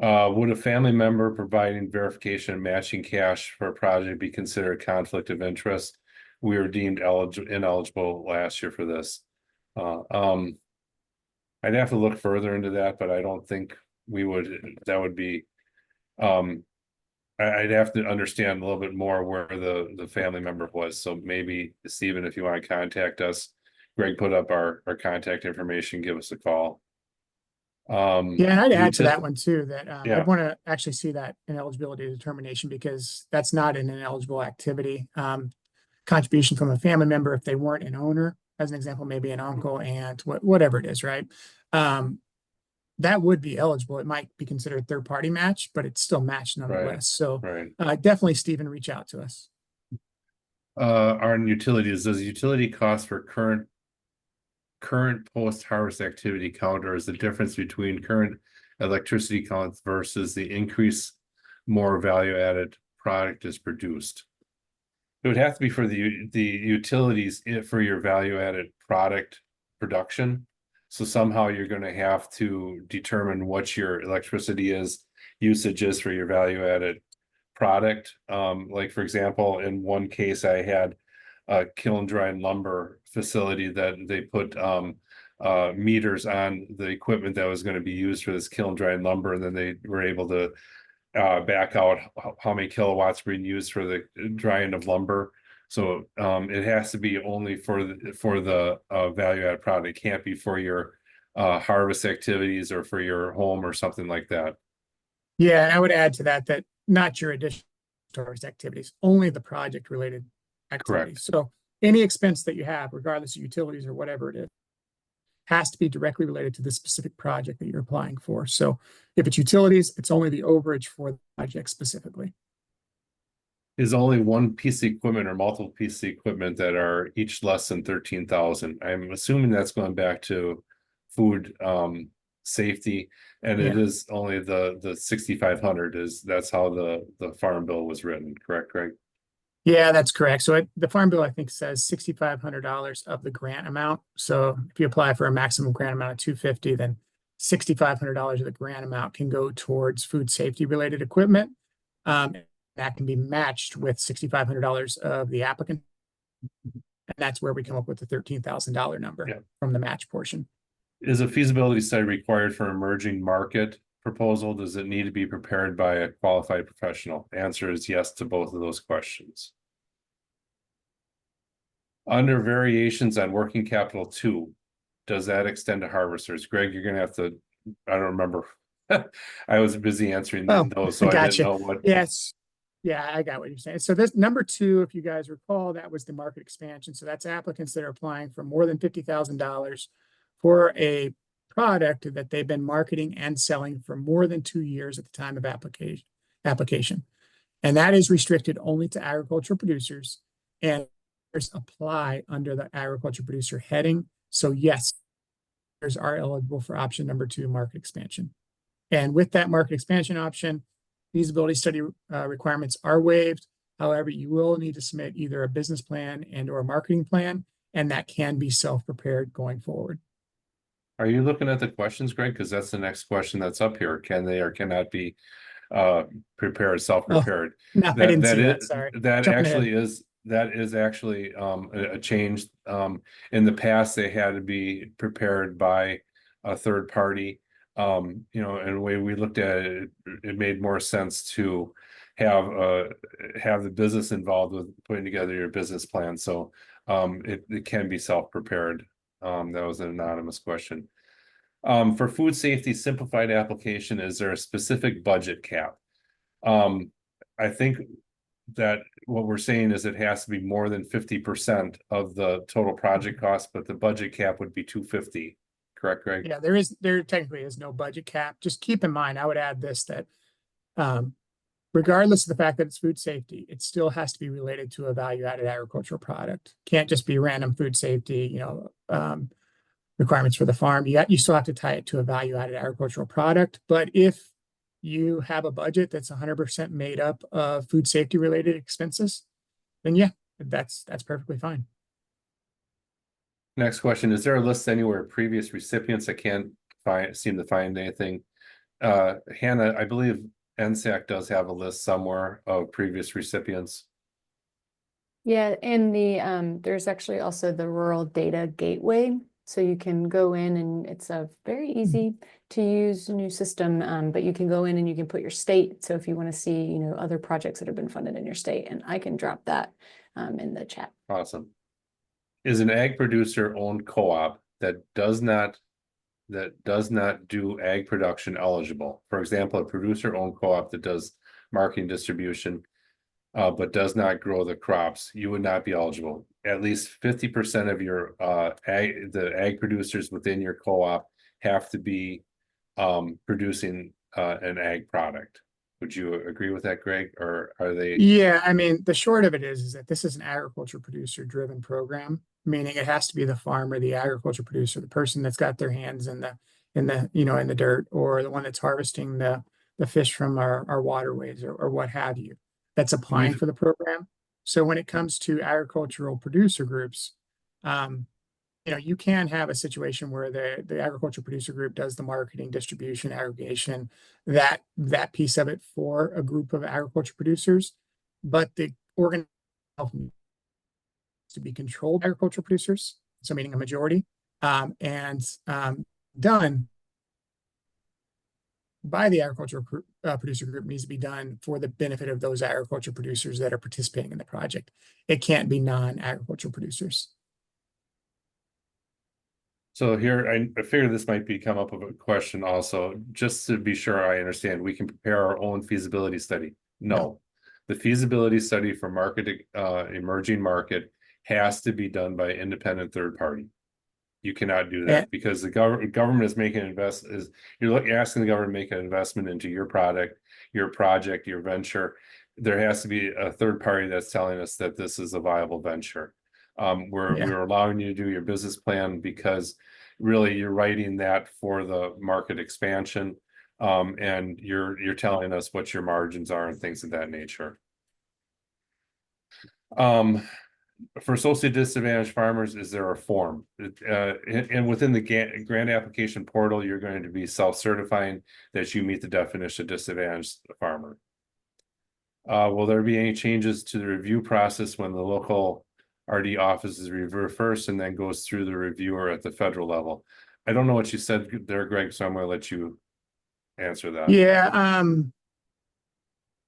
Would a family member providing verification and matching cash for a project be considered a conflict of interest? We were deemed ineligible last year for this. Uh, um, I'd have to look further into that, but I don't think that would be, um, I'd have to understand a little bit more where the family member was. So maybe Stephen, if you want to contact us, Greg put up our contact information, give us a call. Yeah, and I'd You add to too. that one too, that I'd Yeah, want to actually see that ineligibility determination because that's not an ineligible activity. Contribution from a family member, if they weren't an owner, as an example, maybe an uncle, aunt, whatever it is, right? Um, that would be eligible. It might be considered third party match, but it's still matched right, nonetheless. So right. definitely, Stephen, reach out to us. On utilities, does utility cost for current post-harvest activity count, or is the difference between current electricity counts versus the increase more value-added product is produced? It would have to be for the utilities for your value-added product production. So somehow you're going to have to determine what your electricity usage is for your value-added product. Like for example, in one case, I had a kiln drying lumber facility that they put meters on the equipment that was going to be used for this kiln drying lumber, and then they were able to back out how many kilowatts being used for the drying of lumber. So it has to be only for the value add product. It can't be for your harvest activities or for your home or something like that. Yeah, and I would add to that that not your additional tourist activities, only the project related activities. Correct. So any expense that you have, regardless of utilities or whatever it is, has to be directly related to the specific project that you're applying for. So if it's utilities, it's only the overage for the project specifically. Is only one piece of equipment or multiple pieces of equipment that are each less than 13,000. I'm assuming that's going back to food safety, and it Yeah. is only the 6,500 that's how the farm bill was written, correct, Greg? Yeah, that's correct. So the Farm Bill, I think, says $6,500 of the grant amount. So if you apply for a maximum grant amount of 250, then $6,500 of the grant amount can go towards food safety related equipment. That can be matched with $6,500 of the applicant. And that's where we come up with the $13,000 number Yeah. from the match portion. Is a feasibility study required for emerging market proposal? Does it need to be prepared by a qualified professional? Answer is yes to both of those questions. Under variations on working capital 2, does that extend to harvesters? Greg, you're gonna have to, I don't remember. I was busy answering Oh, those, I so I didn't gotcha. know what. Yes. Yeah, I got what you're saying. So this number 2, if you guys recall, that was the market expansion. So that's applicants that are applying for more than $50,000 for a product that they've been marketing and selling for more than 2 years at the time of application. And that is restricted only to agricultural producers and apply under the agriculture producer heading. So yes, are eligible for option number 2, market expansion. And with that market expansion option, feasibility study requirements are waived. However, you will need to submit either a business plan and or a marketing plan, and that can be self-prepared going forward. Are you looking at the questions, Greg? Because that's the next question that's up here. Can they or cannot be prepared, Oh, self-prepared? no, I didn't see that. Sorry. Jumping ahead. That is actually a change. In the past, they had to be prepared by a third party. And the way we looked at it, it made more sense to have the business involved with putting together your business plan. So it can be self-prepared. That was an anonymous question. For food safety simplified application, is there a specific budget cap? I think that what we're saying is it has to be more than 50% of the total project cost, but the budget cap would be 250. Correct, Greg? Yeah, there technically is no budget cap. Just keep in mind, I would add this, that regardless of the fact that it's food safety, it still has to be related to a value-added agricultural product. Can't just be random food safety, requirements for the farm. You still have to tie it to a value-added agricultural product. But if you have a budget that's 100% made up of food safety related expenses, then yeah, that's perfectly fine. Next question, is there a list anywhere of previous recipients? I can't seem to find anything. Hannah, I believe NSAC does have a list somewhere of previous recipients. Yeah, and there's actually also the Rural Data Gateway. So you can go in and it's a very easy to use new system, but you can go in and you can put your state. So if you want to see, you know, other projects that have been funded in your state, and I can drop that in the chat. Awesome. Is an ag producer owned co-op that does not do ag production eligible? For example, a producer owned co-op that does marketing distribution, but does not grow the crops, you would not be eligible. At least 50% of your the ag producers within your co-op have to be producing an ag product. Would you agree with that, Greg? Or are they? Yeah, I mean, the short of it is that this is an agriculture producer driven program, meaning it has to be the farmer, the agriculture producer, the person that's got their hands in the dirt, or the one that's harvesting the fish from our waterways or what have you, that's applying for the program. So when it comes to agricultural producer groups, you can have a situation where the agriculture producer group does the marketing, distribution, aggregation, that piece of it for a group of agriculture producers, but the organ to be controlled agricultural producers, so meaning a majority, and done by the agricultural producer group needs to be done for the benefit of those agriculture producers that are participating in the project. It can't be non-agricultural producers. So here, I figure this might come up with a question also, just to be sure I understand, we can prepare our own feasibility study. No. The feasibility study for emerging market has to be done by independent third party. You cannot do that because the government is making you're asking the government to make an investment into your product, your project, your venture. There has to be a third party that's telling us that this is a viable venture. We're allowing you to do your business plan because really you're writing that for the market expansion, and you're telling us what your margins are and things of that nature. For socially disadvantaged farmers, is there a form? And within the grant application portal, you're going to be self-certifying that you meet the definition of disadvantaged farmer. Will there be any changes to the review process when the local RD office is reviewed first and then goes through the reviewer at the federal level? I don't know what you said there, Greg, so I'm going to let you answer that. Yeah,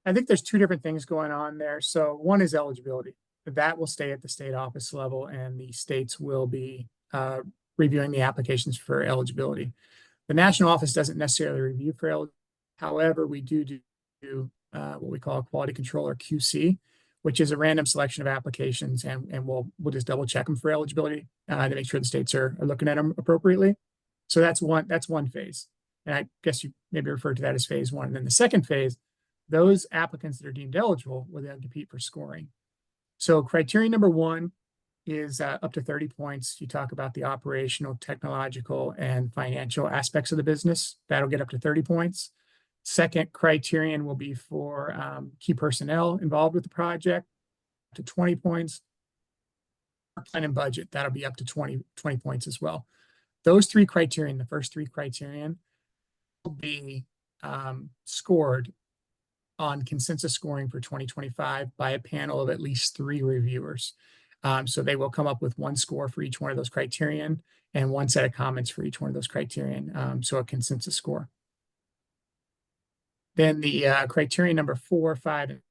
I think there's two different things going on there. So one is eligibility. That will stay at the state office level, and the states will be reviewing the applications for eligibility. The national office doesn't necessarily review for eligibility. However, we do what we call a quality control, or QC, which is a random selection of applications, and we'll just double check them for eligibility to make sure the states are looking at them appropriately. So that's one phase, and I guess you maybe referred to that as phase one. And then the second phase, those applicants that are deemed eligible will then compete for scoring. So criteria number one is up to 30 points. You talk about the operational, technological, and financial aspects of the business. That'll get up to 30 points. Second criterion will be for key personnel involved with the project, up to 20 points. Plan and budget, that'll be up to 20 points as well. Those three criterion, the first three criterion, will be scored on consensus scoring for 2025 by a panel of at least 3 reviewers. So they will come up with one score for each one of those criterion and one set of comments for each one of those criterion. So a consensus score. Then the criterion number 4, 5, and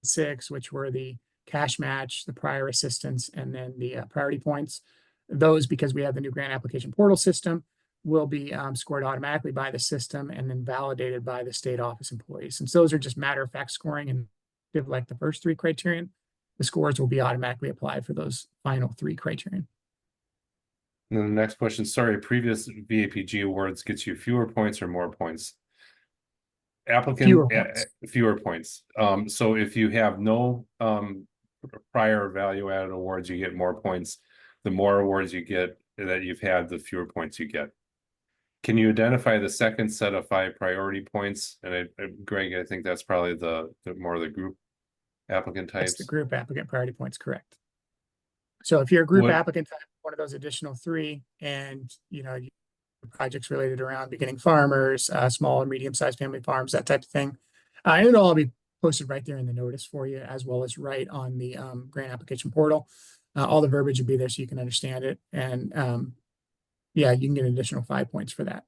6, which were the cash match, the prior assistance, and then the priority points. Those, because we have the new grant application portal system, will be scored automatically by the system and then validated by the state office employees. And so those are just matter-of-fact scoring, and like the first 3 criterion, the scores will be automatically applied for those final 3 criterion. And then the next question, sorry, previous VAPG awards gets you fewer points or more points? Fewer points. So if you have no prior value-added awards, you get more points. The more awards you get that you've had, the fewer points you get. Can you identify the second set of 5 priority points? And Greg, I think that's probably the more of the group applicant types. That's the group applicant priority points, correct. So if you're a group applicant type, one of those additional 3, and projects related around beginning farmers, small and medium-sized family farms, that type of thing. And it'll all be posted right there in the notice for you, as well as right on the grant application portal. All the verbiage will be there so you can understand it. And yeah, you can get an additional 5 points for that.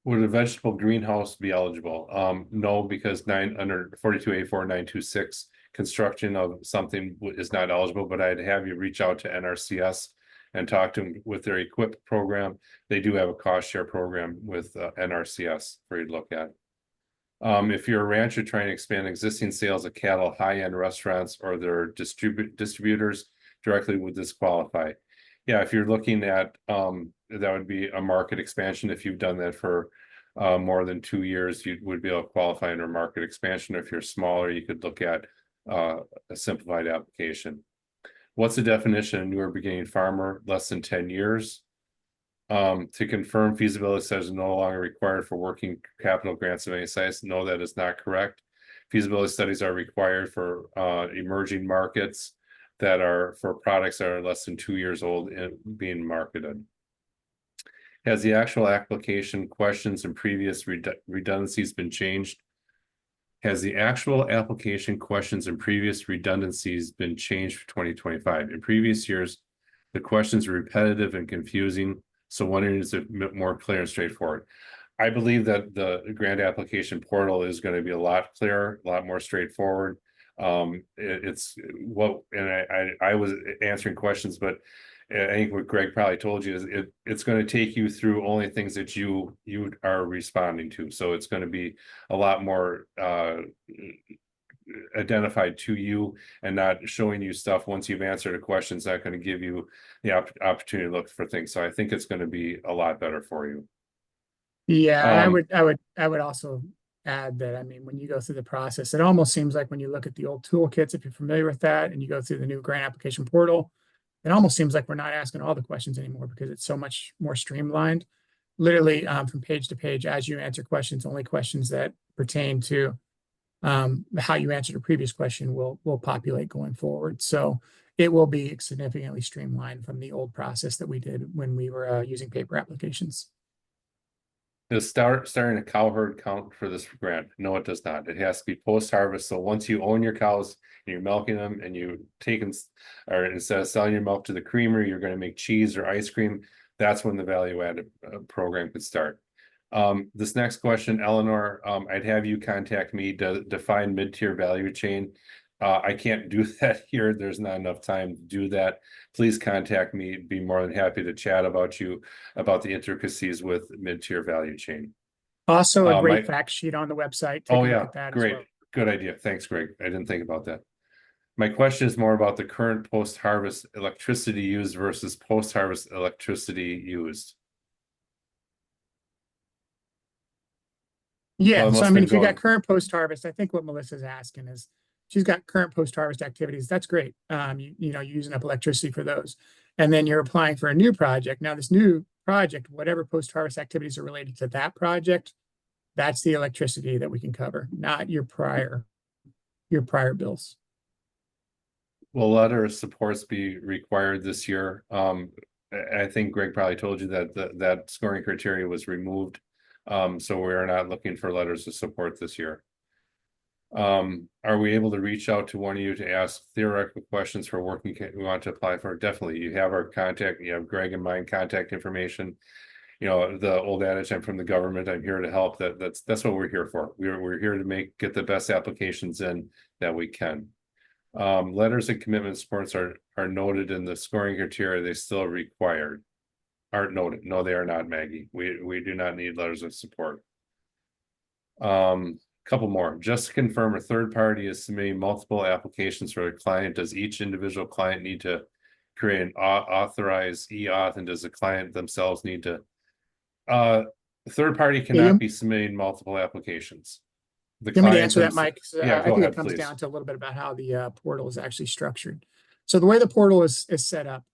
Would a vegetable greenhouse be eligible? No, because under 42A4926, construction of something is not eligible, but I'd have you reach out to NRCS and talk to them with their equip program. They do have a cost share program with NRCS for you to look at. If you're a rancher trying to expand existing sales of cattle, high-end restaurants or their distributors directly would disqualify. Yeah, if you're looking at that would be a market expansion. If you've done that for more than 2 years, you would be able to qualify under market expansion. If you're smaller, you could look at a simplified application. What's the definition of newer beginning farmer? Less than 10 years. To confirm feasibility studies are no longer required for working capital grants of any size. No, that is not correct. Feasibility studies are required for emerging markets that are for products that are less than 2 years old and being marketed. Has the actual application questions and previous redundancies been changed? Has the actual application questions and previous redundancies been changed for 2025? In previous years, the questions were repetitive and confusing, so one is a bit more clear and straightforward. I believe that the grant application portal is going to be a lot clearer, a lot more straightforward. It's what, and I was answering questions, but I think what Greg probably told you is it's going to take you through only things that you are responding to. So it's going to be a lot more identified to you and not showing you stuff once you've answered a question. It's not going to give you the opportunity to look for things. So I think it's going to be a lot better for you. Yeah, I would also add that, I mean, when you go through the process, it almost seems like when you look at the old toolkits, if you're familiar with that, and you go through the new grant application portal, it almost seems like we're not asking all the questions anymore because it's so much more streamlined. Literally, from page to page, as you answer questions, only questions that pertain to how you answered a previous question will populate going forward. So it will be significantly streamlined from the old process that we did when we were using paper applications. Does starting a cow herd count for this grant? No, it does not. It has to be post-harvest. So once you own your cows and you're milking them and you or instead of selling your milk to the creamery, you're going to make cheese or ice cream. That's when the value-added program could start. This next question, Eleanor, I'd have you contact me to define mid-tier value chain. I can't do that here. There's not enough time to do that. Please contact me. Be more than happy to chat about the intricacies with mid-tier value chain. Also, a great fact sheet on the website. Take a look at that great. as well. Good idea. Thanks, Greg. I didn't think about that. My question is more about the current post-harvest electricity used versus post-harvest electricity used. Yeah, so I mean, if you got current post-harvest, I think what Melissa's asking is she's got current post-harvest activities. That's great. You know, using up electricity for those. And then you're applying for a new project. Now, this new project, whatever post-harvest activities are related to that project, that's the electricity that we can cover, not your prior bills. Will letter of supports be required this year? I think Greg probably told you that that scoring criteria was removed. So we are not looking for letters of support this year. Are we able to reach out to one of you to ask theoretical questions for working we want to apply for? Definitely. You have our contact, you have Greg and mine contact information. You know, the old adage, I'm from the government, I'm here to help. That's what we're here for. We're here to get the best applications in that we can. Letters and commitment supports are noted in the scoring criteria. They still required. Aren't noted. No, they are not, Maggie. We do not need letters of support. Couple more. Just to confirm, a third party is submitting multiple applications for a client. Does each individual client need to create an authorized e-auth, and does the client themselves need to? The third party cannot be submitting multiple applications. Let me answer that, Mike. Yeah, I think it comes down to a little bit about how the portal is actually structured. So the way the portal is set up,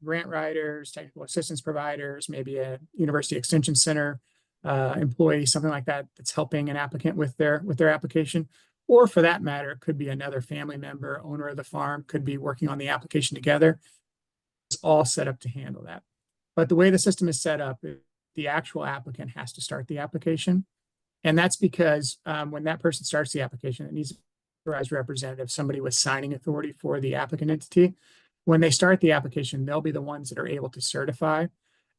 grant writers, technical assistance providers, maybe a university extension center employee, something like that, that's helping an applicant with their application, or for that matter, it could be another family member, owner of the farm, could be working on the application together. It's all set up to handle that. But the way the system is set up, the actual applicant has to start the application. And that's because when that person starts the application, it needs an authorized representative, somebody with signing authority for the applicant entity. When they start the application, they'll be the ones that are able to certify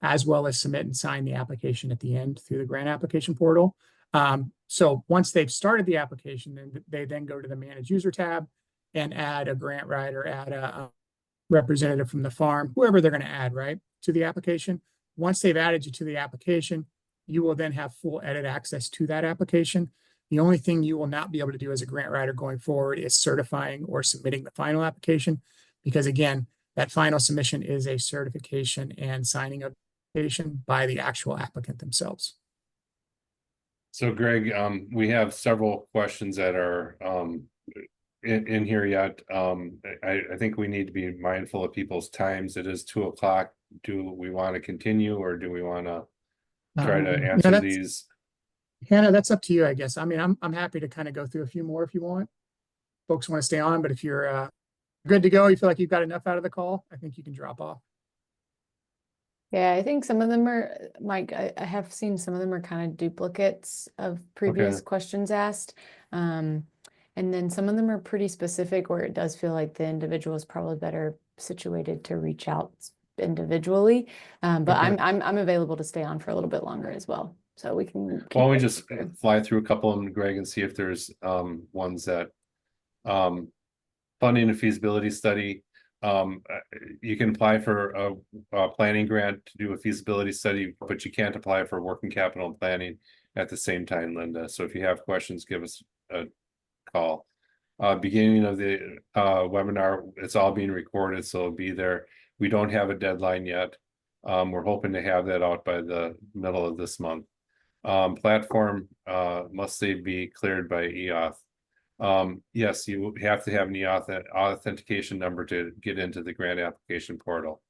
as well as submit and sign the application at the end through the grant application portal. So once they've started the application, then they then go to the manage user tab and add a grant writer, add a representative from the farm, whoever they're going to add, right, to the application. Once they've added you to the application, you will then have full edit access to that application. The only thing you will not be able to do as a grant writer going forward is certifying or submitting the final application, because again, that final submission is a certification and signing of the application by the actual applicant themselves. So Greg, we have several questions that are in here yet. I think we need to be mindful of people's times. It is 2:00. Do we want to continue, or do we want to try to answer these? Hannah, that's up to you, I guess. I mean, I'm happy to kind of go through a few more if you want. Folks want to stay on, but if you're good to go, you feel like you've got enough out of the call, I think you can drop off. Yeah, I think some of them are, Mike, I have seen some of them are kind of duplicates of previous questions asked. And then some of them are pretty specific where it does feel like the individual is probably better situated to reach out individually. But I'm available to stay on for a little bit longer as well. So we can. Why don't we just fly through a couple of them, Greg, and see if there's ones that funding a feasibility study. You can apply for a planning grant to do a feasibility study, but you can't apply for working capital and planning at the same time, Linda. So if you have questions, give us a call. Beginning of the webinar, it's all being recorded, so it'll be there. We don't have a deadline yet. We're hoping to have that out by the middle of this month. Platform must they be cleared by EOF? Yes, you have to have an authentication number to get into the grant application portal.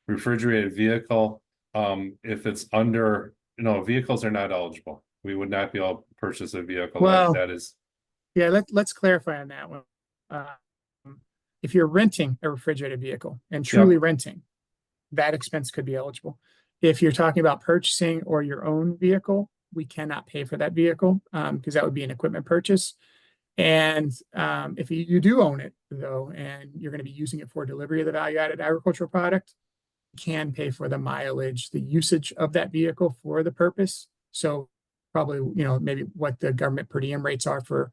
Refrigerated vehicle, if it's under, vehicles are not eligible. We would not be able to purchase a vehicle. Well, that is. Yeah, let's clarify on that one. If you're renting a refrigerated vehicle and truly renting, that expense could be eligible. If you're talking about purchasing or your own vehicle, we cannot pay for that vehicle because that would be an equipment purchase. And if you do own it, though, and you're going to be using it for delivery of the value-added agricultural product, you can pay for the mileage, the usage of that vehicle for the purpose. So probably, maybe what the government per diem rates are for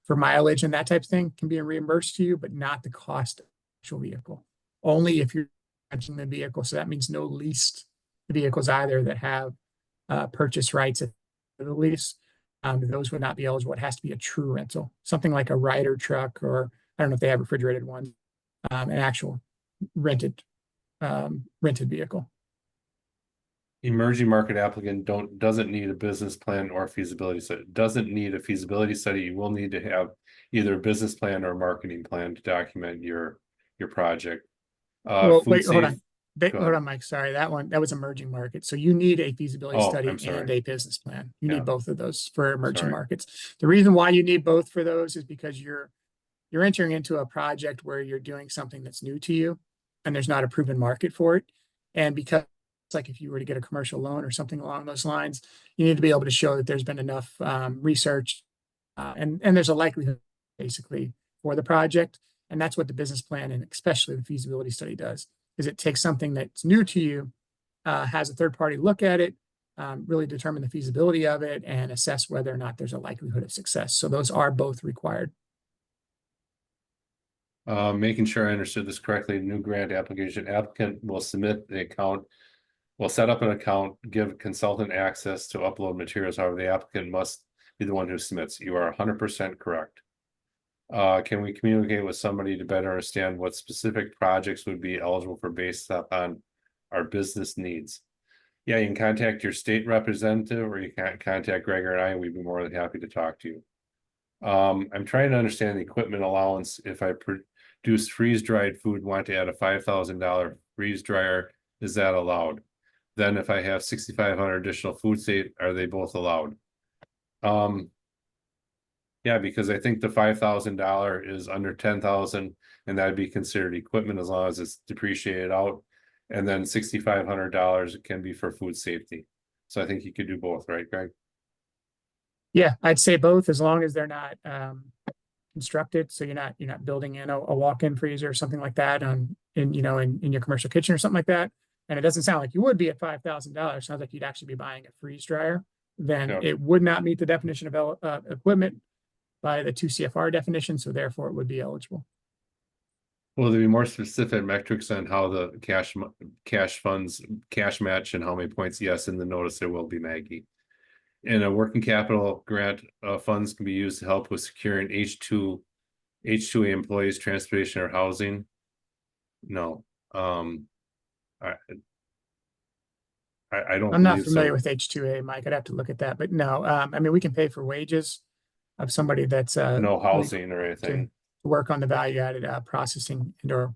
mileage and that type of thing can be reimbursed to you, but not the cost of the actual vehicle. Only if you're renting the vehicle. So that means no leased vehicles either that have purchase rights at the lease. Those would not be eligible. It has to be a true rental, something like a Ryder truck, or I don't know if they have refrigerated ones, an actual rented vehicle. Emerging market applicant doesn't need a business plan or feasibility study. Doesn't need a feasibility study. You will need to have either a business plan or a marketing plan to document your project. Well, wait, hold on. Hold on, Mike. Sorry, that was emerging markets. So you need a feasibility study and a business plan. You need both of those for emerging markets. The reason why you need both for those is because you're entering into a project where you're doing something that's new to you, and there's not a proven market for it. And because it's like if you were to get a commercial loan or something along those lines, you need to be able to show that there's been enough research and there's a likelihood basically for the project. And that's what the business plan and especially the feasibility study does, is it takes something that's new to you, has a third party look at it, really determine the feasibility of it and assess whether or not there's a likelihood of success. So those are both required. Making sure I understood this correctly, new grant application applicant will submit the account, will set up an account, give consultant access to upload materials. However, the applicant must be the one who submits. You are 100% correct. Can we communicate with somebody to better understand what specific projects would be eligible for based upon our business needs? Yeah, you can contact your state representative or you can contact Gregor and I. We'd be more than happy to talk to you. I'm trying to understand the equipment allowance. If I produce freeze-dried food, want to add a $5,000 freeze dryer, is that allowed? Then if I have 6,500 additional food safe, are they both allowed? Yeah, because I think the $5,000 is under 10,000 and that'd be considered equipment as long as it's depreciated out. And then $6,500 can be for food safety. So I think you could do both, right, Greg? Yeah, I'd say both as long as they're not constructed. So you're not building in a walk-in freezer or something like that in your commercial kitchen or something like that. And it doesn't sound like you would be at $5,000. Sounds like you'd actually be buying a freeze dryer. Then Yeah. it would not meet the definition of equipment by the 2 CFR definition, so therefore it would be eligible. Will there be more specific metrics on how the cash funds, cash match and how many points? Yes, in the notice there will be, Maggie. And a working capital grant funds can be used to help with securing H2A employees, transportation or housing. No, I don't I'm not believe familiar so. with H2A, Mike. I'd have to look at that, but no, I mean, we can pay for wages of somebody that's No really housing or anything, work on the value added processing and or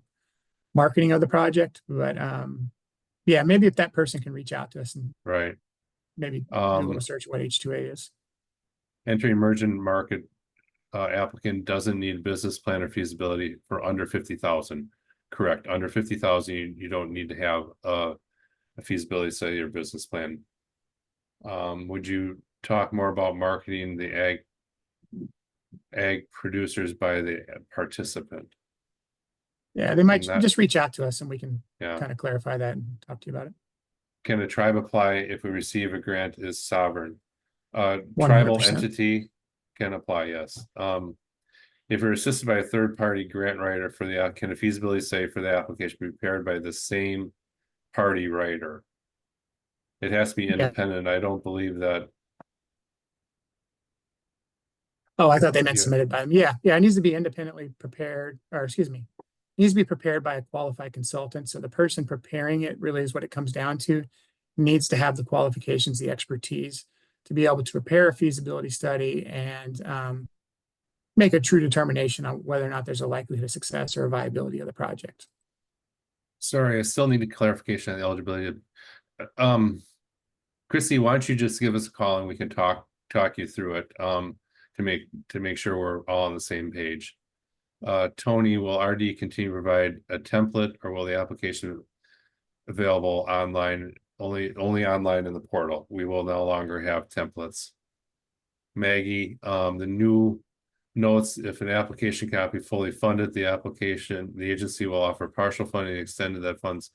marketing of the project. But yeah, maybe if that person can reach out to us and right? maybe do a little search of what H2A is. Entering emerging market applicant doesn't need business plan or feasibility for under 50,000. Correct. Under 50,000, you don't need to have a feasibility study or business plan. Would you talk more about marketing the ag producers by the participant? Yeah, they might That, just reach out to us and we can yeah. kind of clarify that and talk to you about it. Can a tribe apply if we receive a grant is sovereign? Tribal 100%. entity can apply, yes. If you're assisted by a third-party grant writer for the, can a feasibility study for the application be prepared by the same party writer? It has to be Yeah. independent. I don't believe that. Oh, I thought they meant Yeah. submitted by them. Yeah, yeah, it needs to be independently prepared, or excuse me, it needs to be prepared by a qualified consultant. So the person preparing it really is what it comes down to. Needs to have the qualifications, the expertise to be able to prepare a feasibility study and make a true determination on whether or not there's a likelihood of success or a viability of the project. Sorry, I still need a clarification on the eligibility. Chrissy, why don't you just give us a call and we can talk you through it to make sure we're all on the same page. Tony, will RD continue to provide a template or will the application available online, only online in the portal? We will no longer have templates. Maggie, the new notes, if an application cannot be fully funded, the agency will offer partial funding extended that funds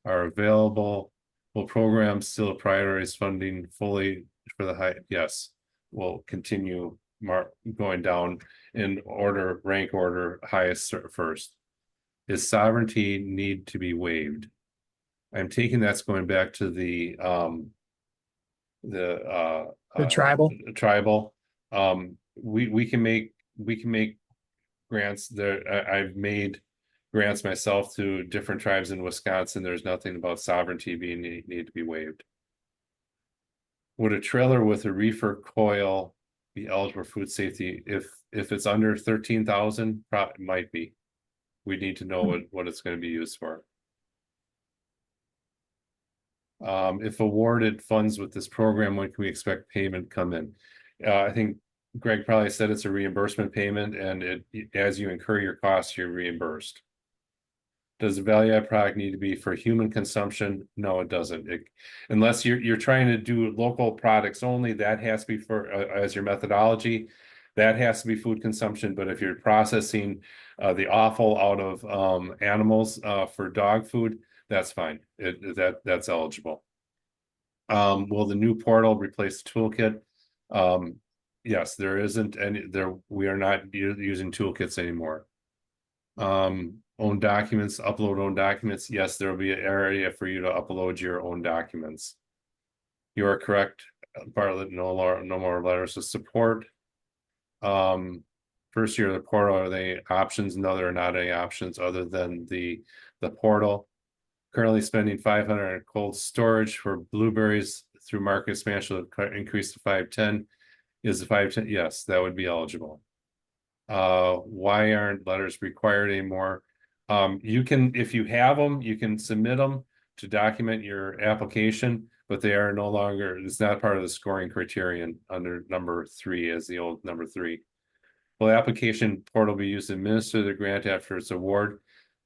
are available. Will programs still prioritize funding fully for the high? Yes, we'll continue going down in order, rank order, highest first. Is sovereignty need to be waived? I'm taking that's going back to the tribal. Tribal. We can make grants there. I've made grants myself to different tribes in Wisconsin. There's nothing about sovereignty being need to be waived. Would a trailer with a reefer coil be eligible for food safety? If it's under 13,000, it might be. We need to know what it's going to be used for. If awarded funds with this program, when can we expect payment come in? I think Greg probably said it's a reimbursement payment, and as you incur your costs, you're reimbursed. Does the value add product need to be for human consumption? No, it doesn't. Unless you're trying to do local products only, that has to be for as your methodology. That has to be food consumption. But if you're processing the offal out of animals for dog food, that's fine. That's eligible. Will the new portal replace the toolkit? Yes, there isn't any there. We are not using toolkits anymore. Own documents, upload own documents. Yes, there will be an area for you to upload your own documents. You are correct, Bartlett. No more letters of support. First year of the portal, are they options? No, there are not any options other than the portal. Currently spending 500 on cold storage for blueberries through market expansion increase to 510. Is the 510? Yes, that would be eligible. Why aren't letters required anymore? You can, if you have them, you can submit them to document your application, but they are no longer, it's not part of the scoring criterion under number 3 as the old number 3. Will application portal be used to administer the grant after its award?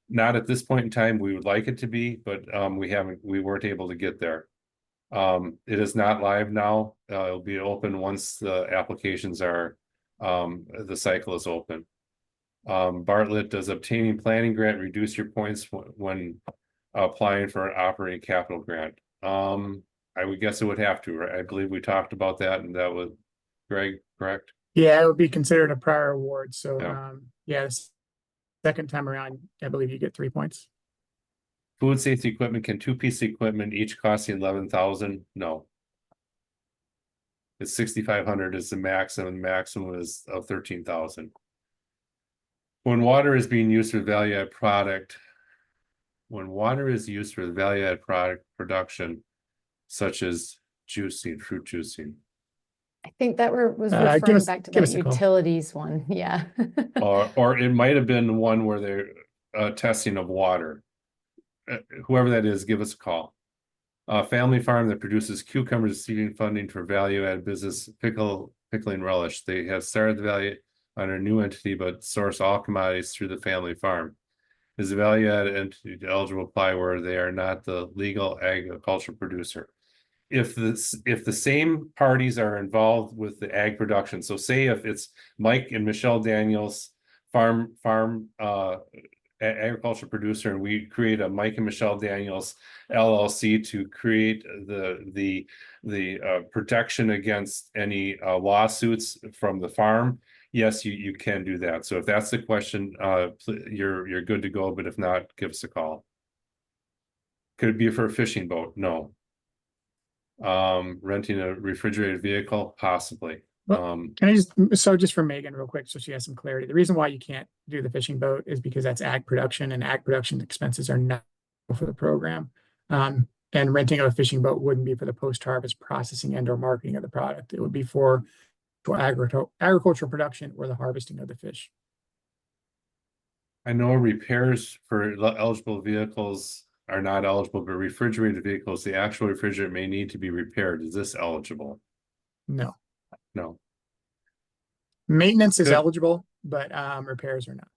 Not at this point in time. We would like it to be, but we weren't able to get there. It is not live now. It'll be open once the applications are, the cycle is open. Bartlett, does obtaining planning grant reduce your points when applying for an operating capital grant? I would guess it would have to, right? I believe we talked about that, and that was Greg, correct? Yeah, it would be considered a prior award. So, Yeah. yeah, the second time around, I believe you get 3 points. Food safety equipment, can two-piece equipment each cost you 11,000? No. It's 6,500 is the maximum is of 13,000. When water is being used for value-add product, when water is used for the value-add product production, such as juicing, fruit juicing, I think that was Give referring us back to give that us a call. utilities one. Yeah. or it might have been one where they're testing of water. Whoever that is, give us a call. Family farm that produces cucumbers is seeking funding for value-add business pickling relish. They have started the value on a new entity, but source all commodities through the family farm. Is the value-added entity eligible to apply where they are not the legal agricultural producer? If the same parties are involved with the ag production, so say if it's Mike and Michelle Daniels farm agriculture producer, and we create a Mike and Michelle Daniels LLC to create the protection against any lawsuits from the farm, yes, you can do that. So if that's the question, you're good to go. But if not, give us a call. Could it be for a fishing boat? No. Renting a refrigerated vehicle, possibly. Can I just for Megan real quick, so she has some clarity. The reason why you can't do the fishing boat is because that's ag production, and ag production expenses are not for the program. And renting of a fishing boat wouldn't be for the post-harvest processing and or marketing of the product. It would be for agricultural production or the harvesting of the fish. I know repairs for eligible vehicles are not eligible, but refrigerated vehicles, the actual refrigerator may need to be repaired. Is this eligible? No. No. Maintenance is Good. eligible, but repairs are not.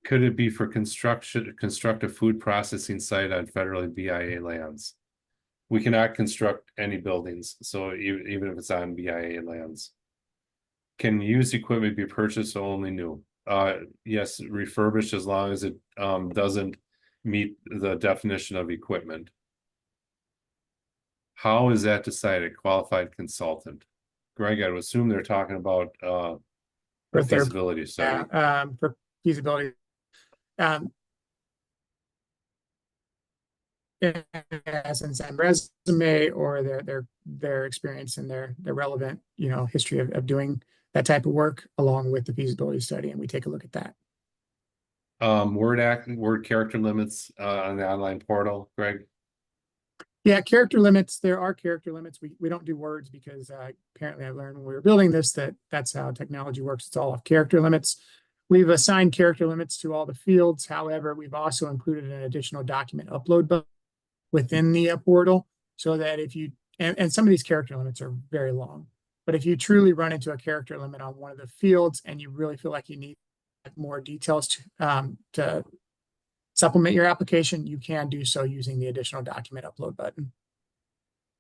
Could it be for construct a food processing site on federally BIA lands? We cannot construct any buildings, so even if it's on BIA lands. Can used equipment be purchased or only new? Yes, refurbished as long as it doesn't meet the definition of equipment. How is that decided? Qualified consultant. Greg, I would assume they're talking about the feasibility study. For feasibility. In essence, and resume or their experience and their relevant, history of doing that type of work along with the feasibility study, and we take a look at that. Word character limits on the online portal, Greg. Yeah, character limits. There are character limits. We don't do words because apparently I learned when we were building this that's how technology works. It's all off character limits. We've assigned character limits to all the fields. However, we've also included an additional document upload button within the portal, so that if you and some of these character limits are very long, but if you truly run into a character limit on one of the fields and you really feel like you need more details to supplement your application, you can do so using the additional document upload button.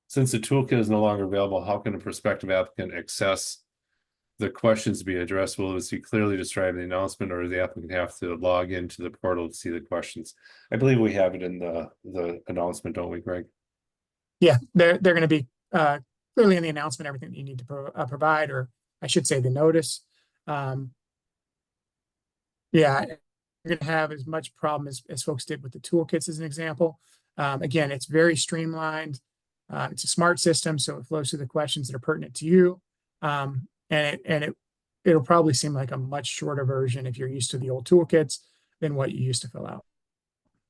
Since the toolkit is no longer available, how can a prospective applicant access the questions to be addressed? Will it be clearly described in the announcement, or does the applicant have to log into the portal to see the questions? I believe we have it in the announcement, don't we, Greg? Yeah, they're going to be clearly in the announcement, everything that you need to provide, or I should say the notice. Yeah, you're going to have as much problem as folks did with the toolkits as an example. Again, it's very streamlined. It's a smart system, so it flows through the questions that are pertinent to you. It'll probably seem like a much shorter version if you're used to the old toolkits than what you used to fill out.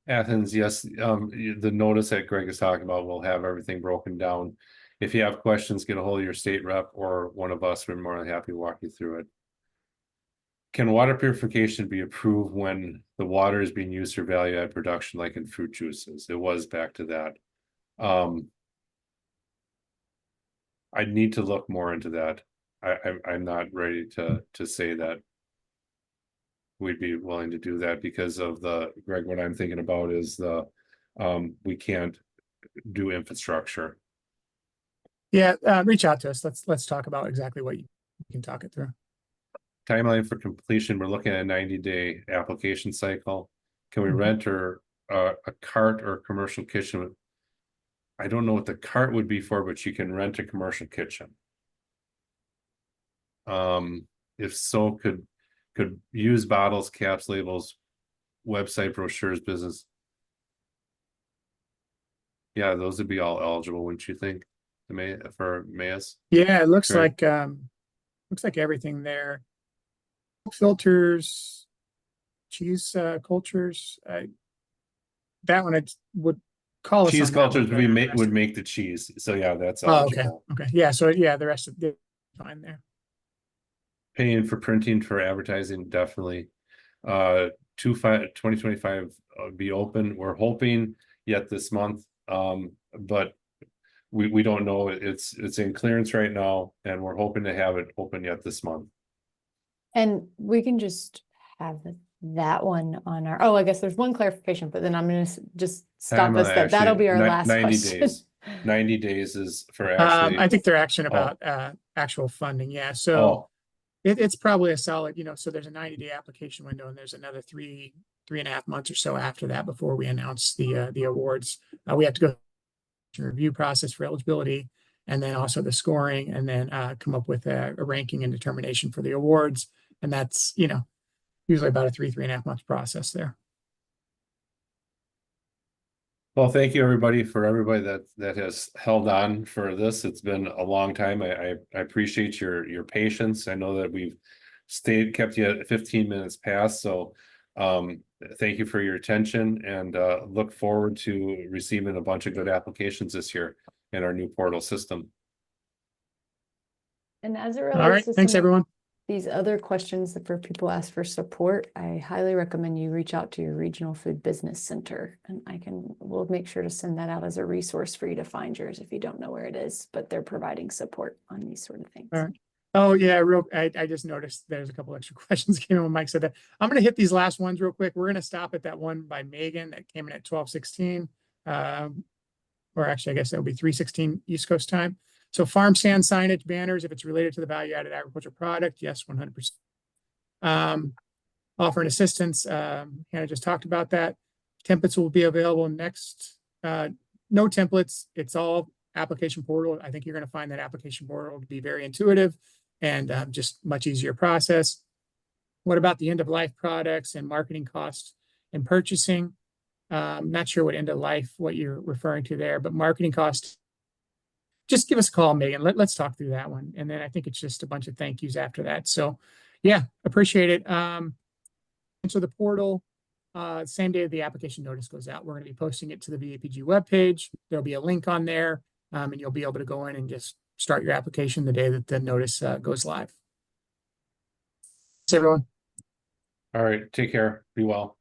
Athens, yes. The notice that Greg is talking about will have everything broken down. If you have questions, get a hold of your state rep or one of us. We're more than happy to walk you through it. Can water purification be approved when the water is being used for value-add production, like in fruit juices? It was back to that. I need to look more into that. I'm not ready to say that we'd be willing to do that because of Greg, what I'm thinking about is we can't do infrastructure. Yeah, reach out to us. Let's talk about exactly what you can talk it through. Timeline for completion, we're looking at a 90-day application cycle. Can we Mhm. rent or a cart or a commercial kitchen? I don't know what the cart would be for, but you can rent a commercial kitchen. If so, could use bottles, caps, labels, website brochures, business. Yeah, those would be all eligible, wouldn't you think? For Mayas? Yeah, it Right. looks like everything there. Filters, cheese cultures. That one it would call us Cheese on that one, cultures but the rest would of make the cheese. So yeah, that's oh, okay. eligible. Okay. Yeah, so yeah, the rest of the fine there. Paying for printing for advertising, definitely. 2025 be open. We're hoping yet this month. But we don't know. It's in clearance right now, and we're hoping to have it open yet this month. And we can just have that one on our, oh, I guess there's one clarification, but then I'm gonna just stop us that that'll be our last 90 question. days. 90 days is for actually. I think they're action Oh. about actual funding. Yeah. So Oh, it's probably a solid, so there's a 90-day application window and there's another 3.5 months or so after that before we announce the awards. We have to go through a review process for eligibility and then also the scoring and then come up with a ranking and determination for the awards. And that's, usually about a 3.5 month process there. well, thank you everybody that has held on for this. It's been a long time. I appreciate your patience. I know that we've kept you at 15 minutes past. So thank you for your attention and look forward to receiving a bunch of good applications this year in our new portal system. And as it All relates right. to Thanks, some of everyone. these other questions that for people ask for support, I highly recommend you reach out to your regional food business center, and we'll make sure to send that out as a resource for you to find yours if you don't know where it is, but they're providing support on these sort of things. All right. Oh yeah, I just noticed there's a couple extra questions came in when Mike said that. I'm gonna hit these last ones real quick. We're gonna stop at that one by Megan that came in at 12:16. Or actually, I guess that would be 3:16 East Coast time. So farm stand signage banners, if it's related to the value-added agriculture product, yes, 100%. Offering assistance, Hannah just talked about that. Templates will be available next. No templates. It's all application portal. I think you're going to find that application portal to be very intuitive and just much easier process. What about the end of life products and marketing costs and purchasing? Not sure what end of life, what you're referring to there, but marketing costs. Just give us a call, Megan. Let's talk through that one. And then I think it's just a bunch of thank yous after that. So yeah, appreciate it. So the portal, same day the application notice goes out, we're going to be posting it to the VAPG webpage. There'll be a link on there, and you'll be able to go in and just start your application the day that the notice goes live. Thanks, everyone. All right, take care. Be well.